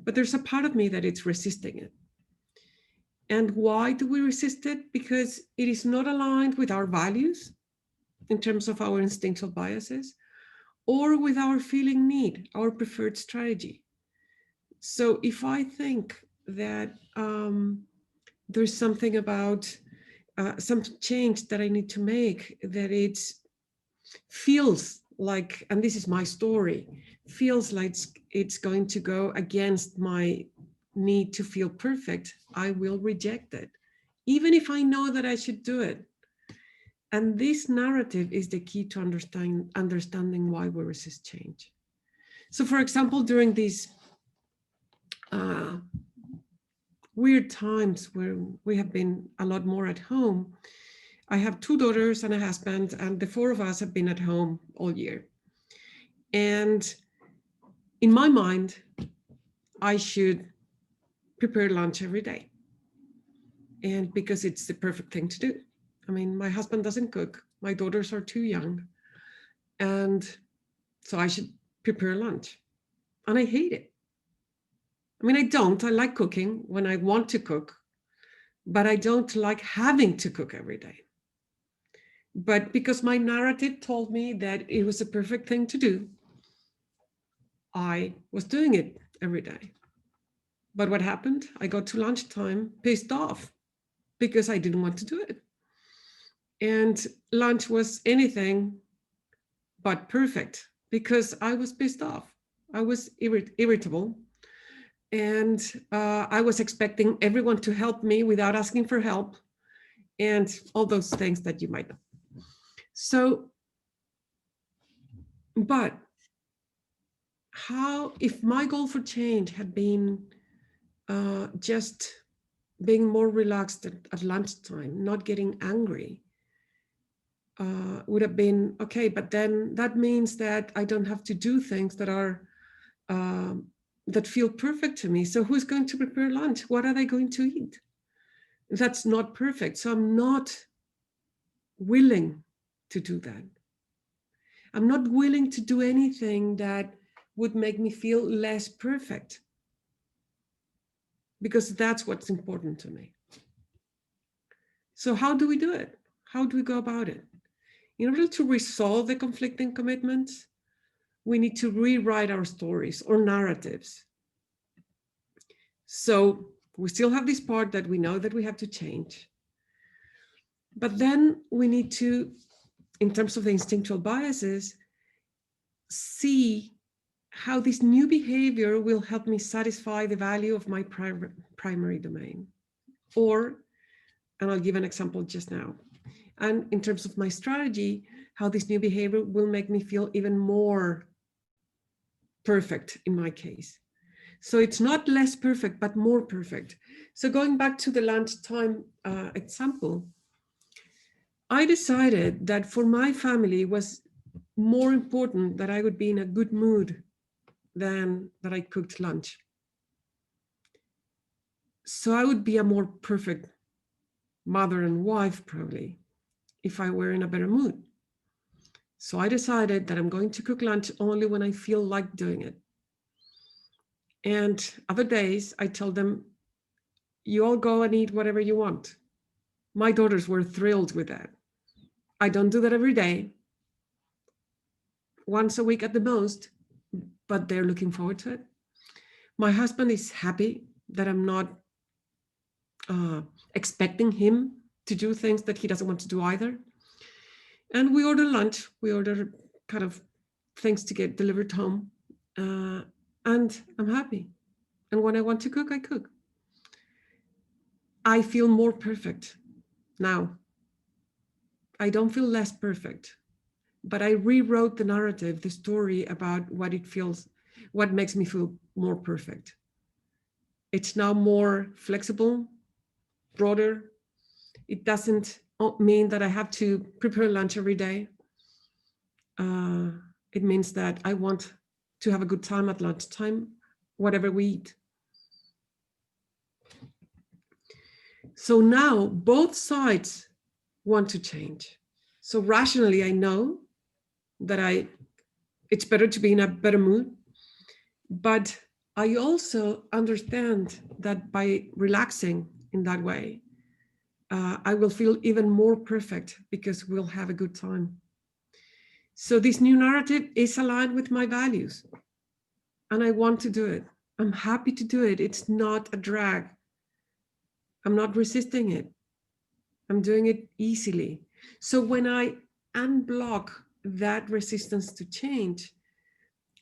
but there's a part of me that it's resisting it. And why do we resist it? Because it is not aligned with our values in terms of our instinctual biases, or with our feeling need, our preferred strategy. So if I think that there's something about some change that I need to make, that it feels like, and this is my story, feels like it's going to go against my need to feel perfect, I will reject it, even if I know that I should do it. And this narrative is the key to understanding why we resist change. So for example, during these weird times where we have been a lot more at home, I have 2 daughters and a husband, and the 4 of us have been at home all year. And in my mind, I should prepare lunch every day. And because it's the perfect thing to do. I mean, my husband doesn't cook. My daughters are too young. And so I should prepare lunch. And I hate it. I mean, I like cooking when I want to cook, but I don't like having to cook every day. But because my narrative told me that it was a perfect thing to do, I was doing it every day. But what happened? I got to lunchtime pissed off because I didn't want to do it. And lunch was anything but perfect because I was pissed off. I was irritable. And I was expecting everyone to help me without asking for help and all those things that you might know. So, but if my goal for change had been just being more relaxed at lunchtime, not getting angry, would have been okay. But then that means that I don't have to do things that are that feel perfect to me. So who's going to prepare lunch? What are they going to eat? That's not perfect. So I'm not willing to do that. I'm not willing to do anything that would make me feel less perfect, because that's what's important to me. So how do we do it? How do we go about it? In order to resolve the conflicting commitments, we need to rewrite our stories or narratives. So we still have this part that we know that we have to change. But then we need to, in terms of the instinctual biases, see how this new behavior will help me satisfy the value of my primary domain. Or, and I'll give an example just now. And in terms of my strategy, how this new behavior will make me feel even more perfect in my case. So it's not less perfect, but more perfect. So going back to the lunchtime example, I decided that for my family it was more important that I would be in a good mood than that I cooked lunch. So I would be a more perfect mother and wife probably if I were in a better mood. So I decided that I'm going to cook lunch only when I feel like doing it. And other days I tell them, you all go and eat whatever you want. My daughters were thrilled with that. I don't do that every day, once a week at the most, but they're looking forward to it. My husband is happy that I'm not expecting him to do things that he doesn't want to do either. And we order lunch, we order kind of things to get delivered home, and I'm happy. And when I want to cook, I cook. I feel more perfect now. I don't feel less perfect, but I rewrote the narrative, the story about what it feels, what makes me feel more perfect. It's now more flexible, broader. It doesn't mean that I have to prepare lunch every day. It means that I want to have a good time at lunchtime, whatever we eat. So now both sides want to change. So rationally, I know that it's better to be in a better mood, but I also understand that by relaxing in that way, I will feel even more perfect because we'll have a good time. So this new narrative is aligned with my values and I want to do it. I'm happy to do it. It's not a drag. I'm not resisting it. I'm doing it easily. So when I unblock that resistance to change,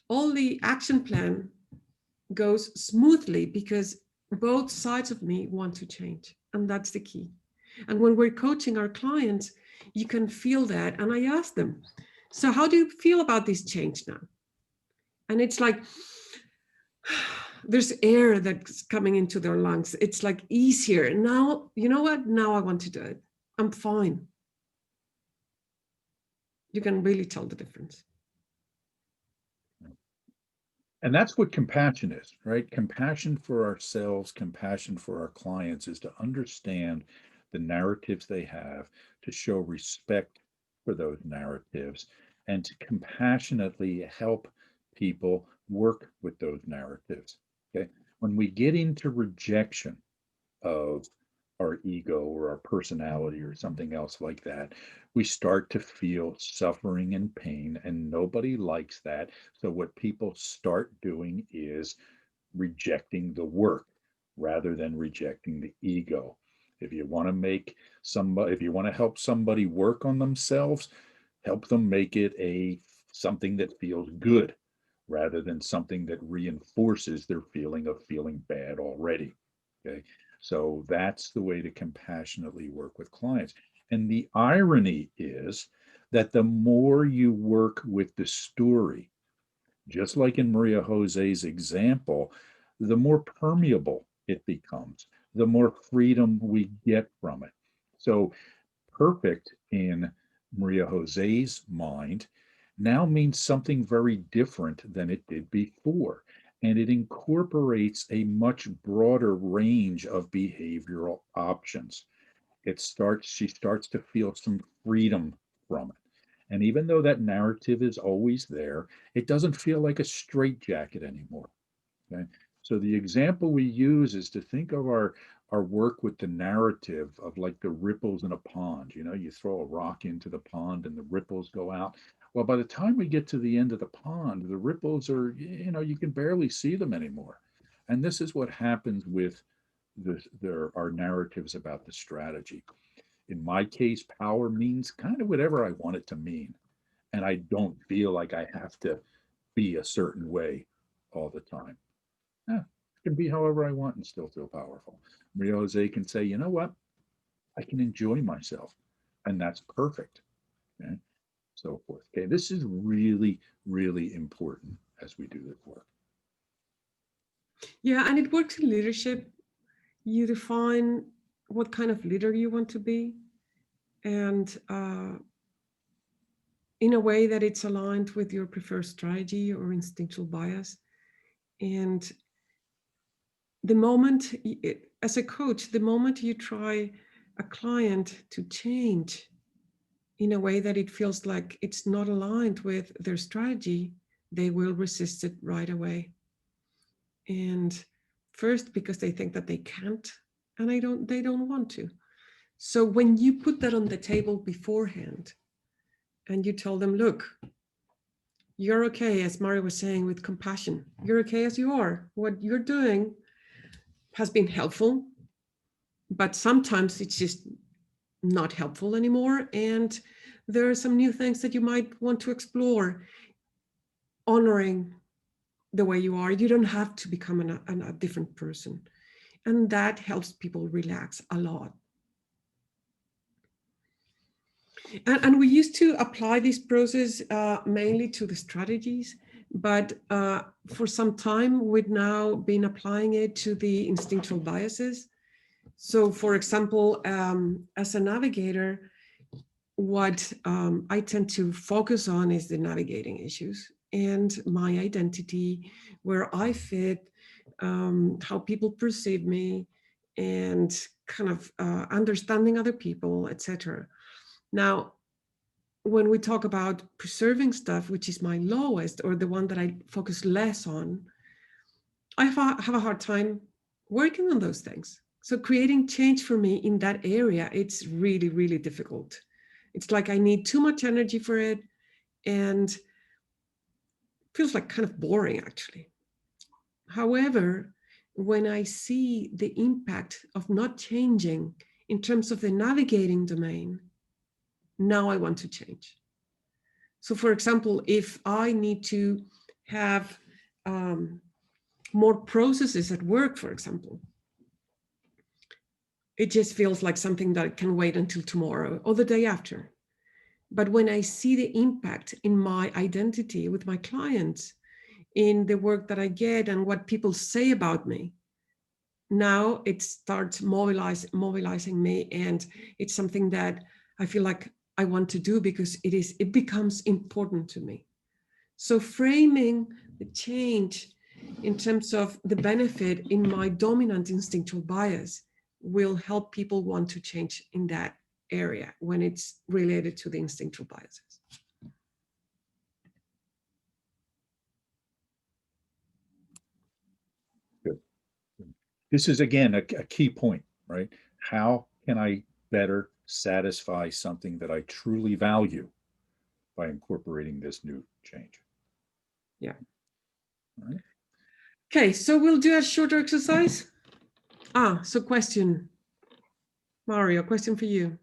all the action plan goes smoothly because both sides of me want to change. And that's the key. And when we're coaching our clients, you can feel that. And I ask them, so how do you feel about this change now? And it's like, there's air that's coming into their lungs. It's like easier. Now, you know what? Now I want to do it. I'm fine. You can really tell the difference. And that's what compassion is, right? Compassion for ourselves, compassion for our clients is to understand the narratives they have, to show respect for those narratives, and to compassionately help people work with those narratives. Okay. When we get into rejection of our ego or our personality or something else like that, we start to feel suffering and pain, and nobody likes that. So, what people start doing is rejecting the work rather than rejecting the ego. If you want to make somebody, if you want to help somebody work on themselves, help them make it something that feels good rather than something that reinforces their feeling of feeling bad already. Okay. So that's the way to compassionately work with clients. And the irony is that the more you work with the story, just like in Maria Jose's example, the more permeable it becomes, the more freedom we get from it. So perfect in Maria Jose's mind now means something very different than it did before. And it incorporates a much broader range of behavioral options. She starts to feel some freedom from it. And even though that narrative is always there, it doesn't feel like a straitjacket anymore. Okay. So the example we use is to think of our work with the narrative of like the ripples in a pond. You know, you throw a rock into the pond and the ripples go out. Well, by the time we get to the end of the pond, the ripples are, you can barely see them anymore. And this is what happens with our narratives about the strategy. In my case, power means kind of whatever I want it to mean. And I don't feel like I have to be a certain way all the time. Yeah, I can be however I want and still feel powerful. Maria Jose can say, you know what? I can enjoy myself. And that's perfect. Okay. So forth. Okay. This is really, really important as we do this work. Yeah, and it works in leadership. You define what kind of leader you want to be, and in a way that it's aligned with your preferred strategy or instinctual bias. And the moment, as a coach, the moment you try a client to change in a way that it feels like it's not aligned with their strategy, they will resist it right away. And first, because they think that they can't, and they don't want to. So when you put that on the table beforehand and you tell them, look, You're okay, as Mario was saying, with compassion. You're okay as you are. What you're doing has been helpful, but sometimes it's just not helpful anymore. And there are some new things that you might want to explore, honoring the way you are. You don't have to become a different person. And that helps people relax a lot. And we used to apply this process mainly to the strategies, but for some time we've now been applying it to the instinctual biases. So for example, as a navigator, what I tend to focus on is the navigating issues and my identity, where I fit, how people perceive me, and kind of understanding other people, etc. Now, when we talk about preserving stuff, which is my lowest or the one that I focus less on, I have a hard time working on those things. So creating change for me in that area, it's really, really difficult. It's like I need too much energy for it, and feels like kind of boring actually. However, when I see the impact of not changing in terms of the navigating domain, now I want to change. So for example, if I need to have more processes at work, for example, it just feels like something that can wait until tomorrow or the day after. But when I see the impact in my identity with my clients, in the work that I get and what people say about me, now it starts mobilizing me, and it's something that I feel like I want to do because it becomes important to me. So framing the change in terms of the benefit in my dominant instinctual bias will help people want to change in that area when it's related to the instinctual biases. Good. This is, again, a key point, right? How can I better satisfy something that I truly value by incorporating this new change? Yeah. All right. Okay, so we'll do a shorter exercise. So question. Mario, question for you.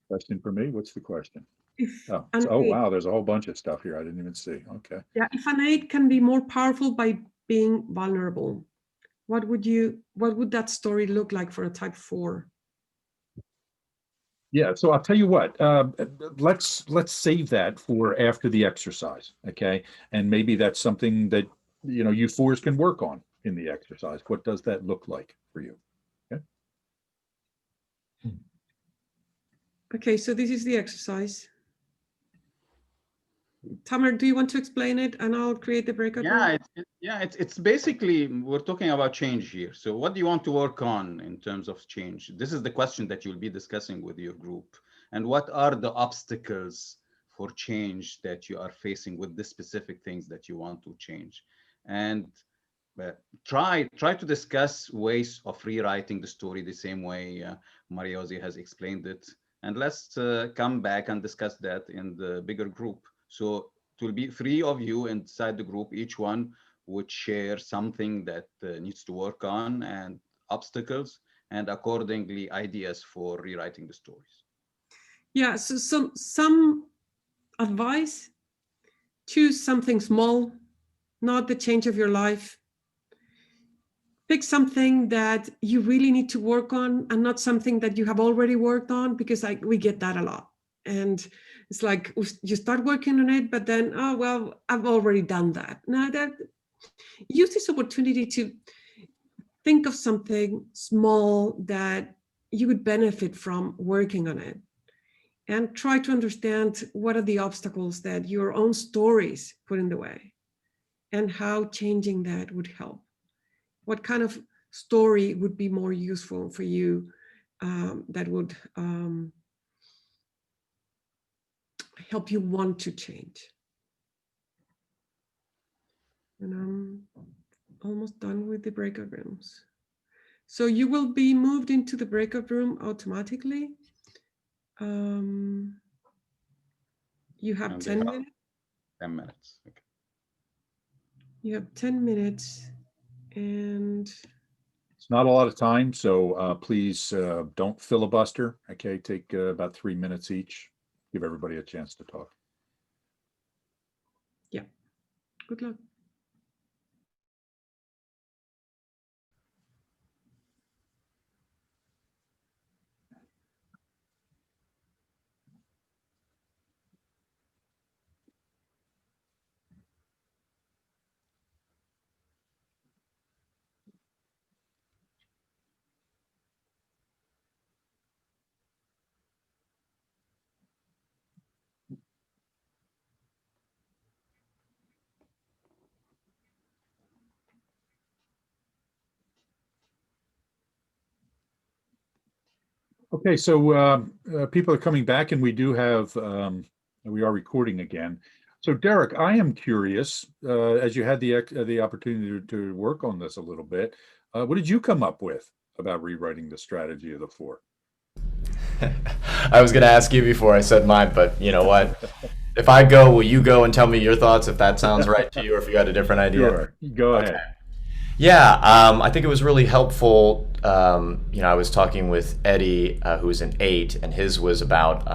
Question for me? What's the question? If Oh, an oh eight, wow, there's a whole bunch of stuff here I didn't even see. Okay. yeah, if an 8 can be more powerful by being vulnerable, what would that story look like for a type 4? Yeah, so I'll tell you what, let's save that for after the exercise, okay? And maybe that's something that, you fours can work on in the exercise. What does that look like for you? Okay. Okay, so this is the exercise. Tamer, do you want to explain it and I'll create the breakout room? It's basically, we're talking about change here. So what do you want to work on in terms of change? This is the question that you'll be discussing with your group. And what are the obstacles for change that you are facing with the specific things that you want to change? And try to discuss ways of rewriting the story the same way Mariosi has explained it. And let's come back and discuss that in the bigger group. So it will be 3 of you inside the group. Each one would share something that needs to work on and obstacles, and accordingly ideas for rewriting the stories. Yeah, so some advice: choose something small, not the change of your life. Pick something that you really need to work on and not something that you have already worked on, because we get that a lot. And it's like you start working on it, but then, oh, well, I've already done that. Now that use this opportunity to think of something small that you would benefit from working on it, and try to understand what are the obstacles that your own stories put in the way and how changing that would help. What kind of story would be more useful for you that would help you want to change? And I'm almost done with the breakout rooms. So you will be moved into the breakout room automatically. You have 10 minutes. 10 minutes. Okay. You have 10 minutes and It's not a lot of time, so please don't filibuster. Okay, take about 3 minutes each. Give everybody a chance to talk. yeah, good luck. Okay, so people are coming back, and we do have we are recording again. So Derek, I am curious, as you had the opportunity to work on this a little bit, what did you come up with about rewriting the strategy of the four? I was going to ask you before I said mine, but you know what? If I go, will you go and tell me your thoughts if that sounds right to you or if you got a different idea? Sure, go Okay. ahead. Yeah, I think it was really helpful. I was talking with Eddie, who's an 8, and his was about,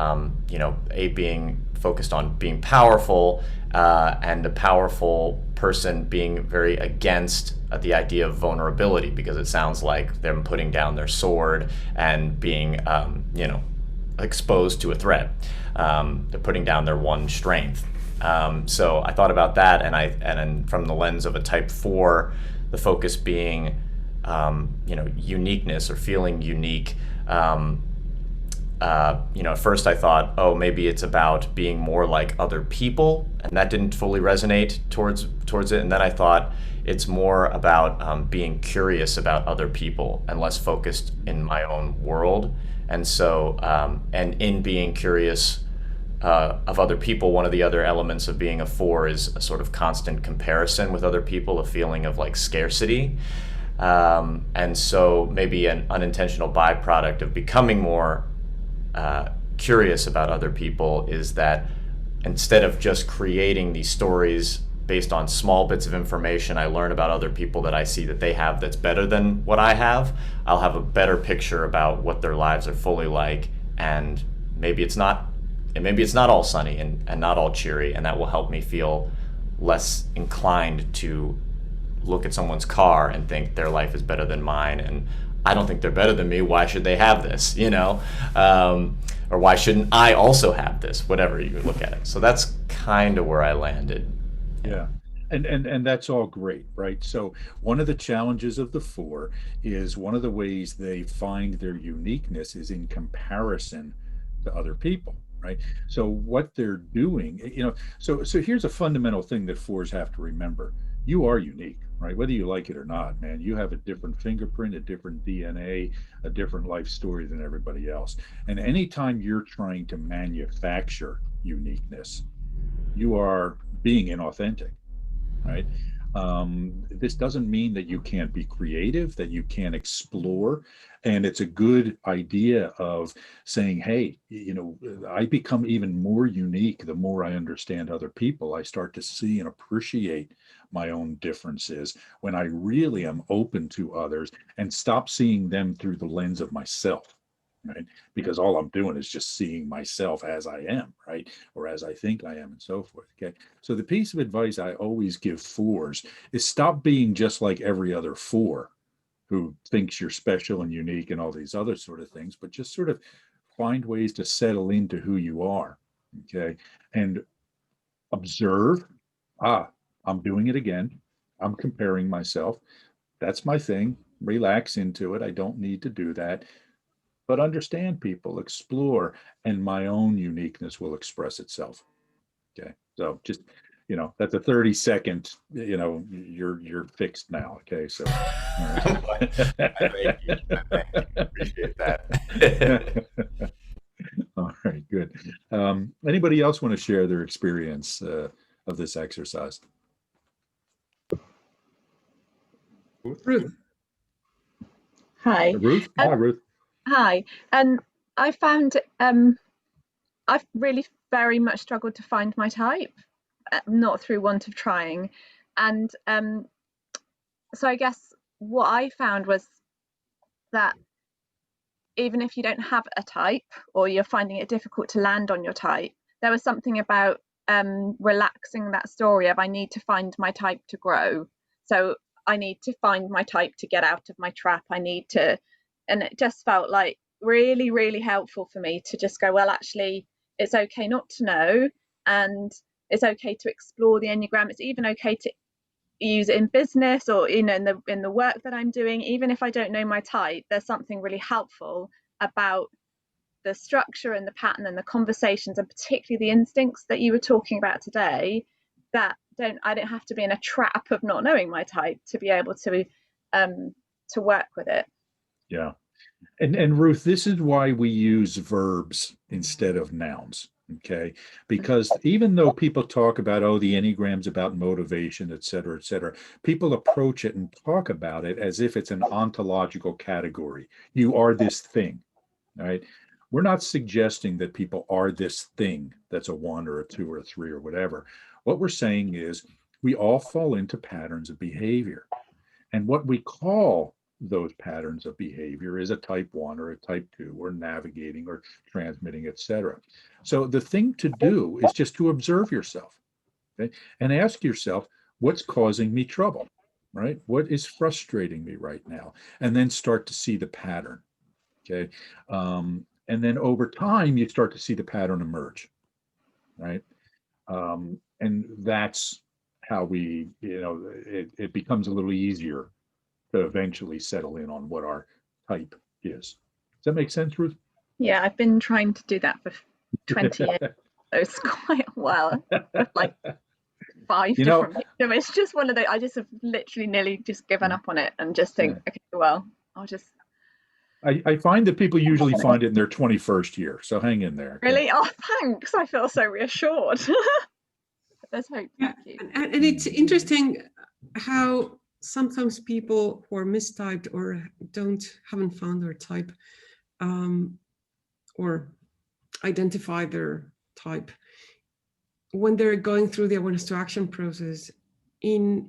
8 being focused on being powerful, and a powerful person being very against the idea of vulnerability because it sounds like them putting down their sword and being, exposed to a threat. They're putting down their one strength. So I thought about that, and from the lens of a type 4, the focus being, uniqueness or feeling unique. At first I thought, oh, maybe it's about being more like other people, and that didn't fully resonate towards it. And then I thought it's more about being curious about other people and less focused in my own world. And so, and in being curious of other people, one of the other elements of being a 4 is a sort of constant comparison with other people, a feeling of like scarcity. And so maybe an unintentional byproduct of becoming more curious about other people is that instead of just creating these stories based on small bits of information I learn about other people that I see that they have that's better than what I have, I'll have a better picture about what their lives are fully like, and maybe it's not all sunny and not all cheery, and that will help me feel less inclined to look at someone's car and think their life is better than mine, and I don't think they're better than me. Why should they have this? Or why shouldn't I also have this? Whatever you look at it. So that's kind of where I landed. Yeah. And that's all great, right? So one of the challenges of the 4 is one of the ways they find their uniqueness is in comparison to other people, right? So what they're doing, so here's a fundamental thing that 4s have to remember. You are unique, right? Whether you like it or not, man, you have a different fingerprint, a different DNA, a different life story than everybody else. And anytime you're trying to manufacture uniqueness, you are being inauthentic, right? This doesn't mean that you can't be creative, that you can't explore. And it's a good idea of saying, hey, I become even more unique the more I understand other people. I start to see and appreciate my own differences when I really am open to others and stop seeing them through the lens of myself, right? Because all I'm doing is just seeing myself as I am, right? Or as I think I am, and so forth. Okay. So the piece of advice I always give 4s is stop being just like every other 4 who thinks you're special and unique and all these other sort of things, but just sort of find ways to settle into who you are. Okay. And observe, I'm doing it again. I'm comparing myself. That's my thing. Relax into it. I don't need to do that. But understand people, explore, and my own uniqueness will express itself. Okay. So just, that's a 30-second, you're fixed now. Okay. So, all right. Thank you. Appreciate that. All right, good. Anybody else want to share their experience of this exercise? Ruth. Hi. Ruth? Hi, Ruth. Hi. I found I've really very much struggled to find my type, not through want of trying, And so I guess what I found was that even if you don't have a type, or you're finding it difficult to land on your type, there was something about relaxing that story of, I need to find my type to grow. So I need to find my type to get out of my trap. I need to, and it just felt like really, really helpful for me to just go, well, actually, it's okay not to know, and it's okay to explore the Enneagram. It's even okay to use it in business, or in the work that I'm doing. Even if I don't know my type, there's something really helpful about the structure and the pattern and the conversations, and particularly the instincts that you were talking about today, that I don't have to be in a trap of not knowing my type to be able to work with it. Yeah. And Ruth, this is why we use verbs instead of nouns, okay? Because even though people talk about, oh, the Enneagram's about motivation, et cetera, people approach it and talk about it as if it's an ontological category. You are this thing, right? We're not suggesting that people are this thing that's a 1 or a 2 or a 3 or whatever. What we're saying is we all fall into patterns of behavior. And what we call those patterns of behavior is a type 1 or a type 2, or navigating or transmitting, etc. So the thing to do is just to observe yourself, okay? And ask yourself, what's causing me trouble, right? What is frustrating me right now? And then start to see the pattern, okay? And then over time, you start to see the pattern emerge, right? And that's how we, it becomes a little easier to eventually settle in on what our type is. Does that make sense, Ruth? Yeah, I've been trying to do that for 20 years. So it's quite a while, with like 5 different people. It's just one of those, I just have literally nearly just given up on it and just think, okay, well, I'll just. I find that people usually find it in their 21st year. So hang in there. Really? Oh, thanks. I feel so reassured. There's hope. Thank you. And it's interesting how sometimes people who are mistyped or haven't found their type, or identify their type, when they're going through the awareness to action process, in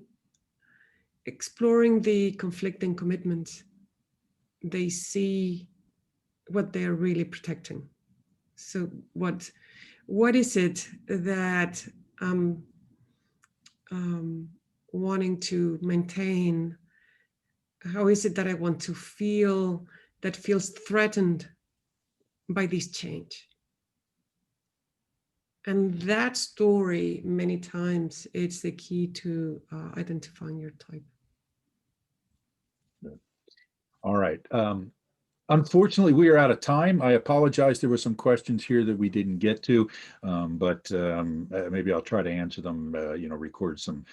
exploring the conflicting commitments, they see what they're really protecting. So what is it that wanting to maintain? How is it that I want to feel that feels threatened by this change? And that story, many times, it's the key to identifying your type. All right. Unfortunately, we are out of time. I apologize. There were some questions here that we didn't get to, but maybe I'll try to answer them, record some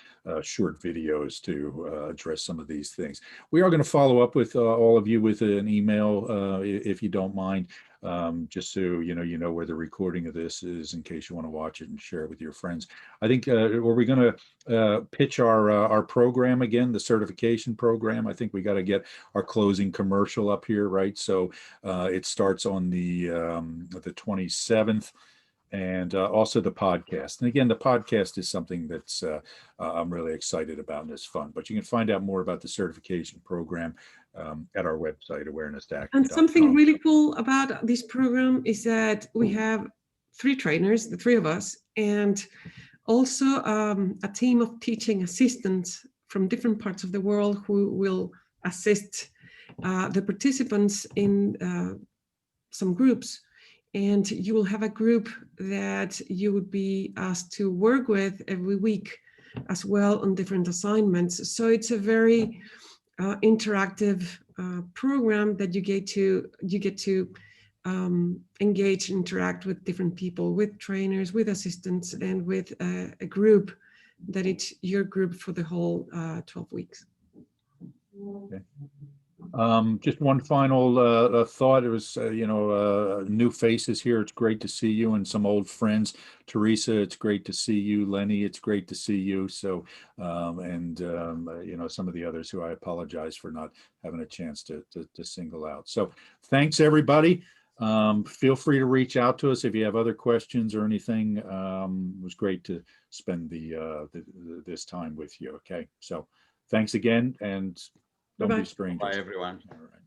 short videos to address some of these things. We are going to follow up with all of you with an email, if you don't mind, just so you know where the recording of this is, in case you want to watch it and share it with your friends. I think, were we going to pitch our program again, the certification program? I think we got to get our closing commercial up here, right? So it starts on the 27th, and also the podcast. And again, the podcast is something that's I'm really excited about and it's fun. But you can find out more about the certification program at our website, awareness-to-action.com. And something really cool about this program is that we have 3 trainers, the 3 of us, and also a team of teaching assistants from different parts of the world who will assist the participants in some groups. And you will have a group that you would be asked to work with every week as well on different assignments. So it's a very interactive program that you get to engage, interact with different people, with trainers, with assistants, and with a group that it's your group for the whole 12 weeks. Okay. Just one final thought. It was, new faces here. It's great to see you, and some old friends. Teresa, it's great to see you. Lenny, it's great to see you. So, some of the others who I apologize for not having a chance to single out. So thanks, everybody. Feel free to reach out to us if you have other questions or anything. It was great to spend this time with you. Okay, so thanks again, and don't Bye-bye. be strangers. Bye, everyone. All right.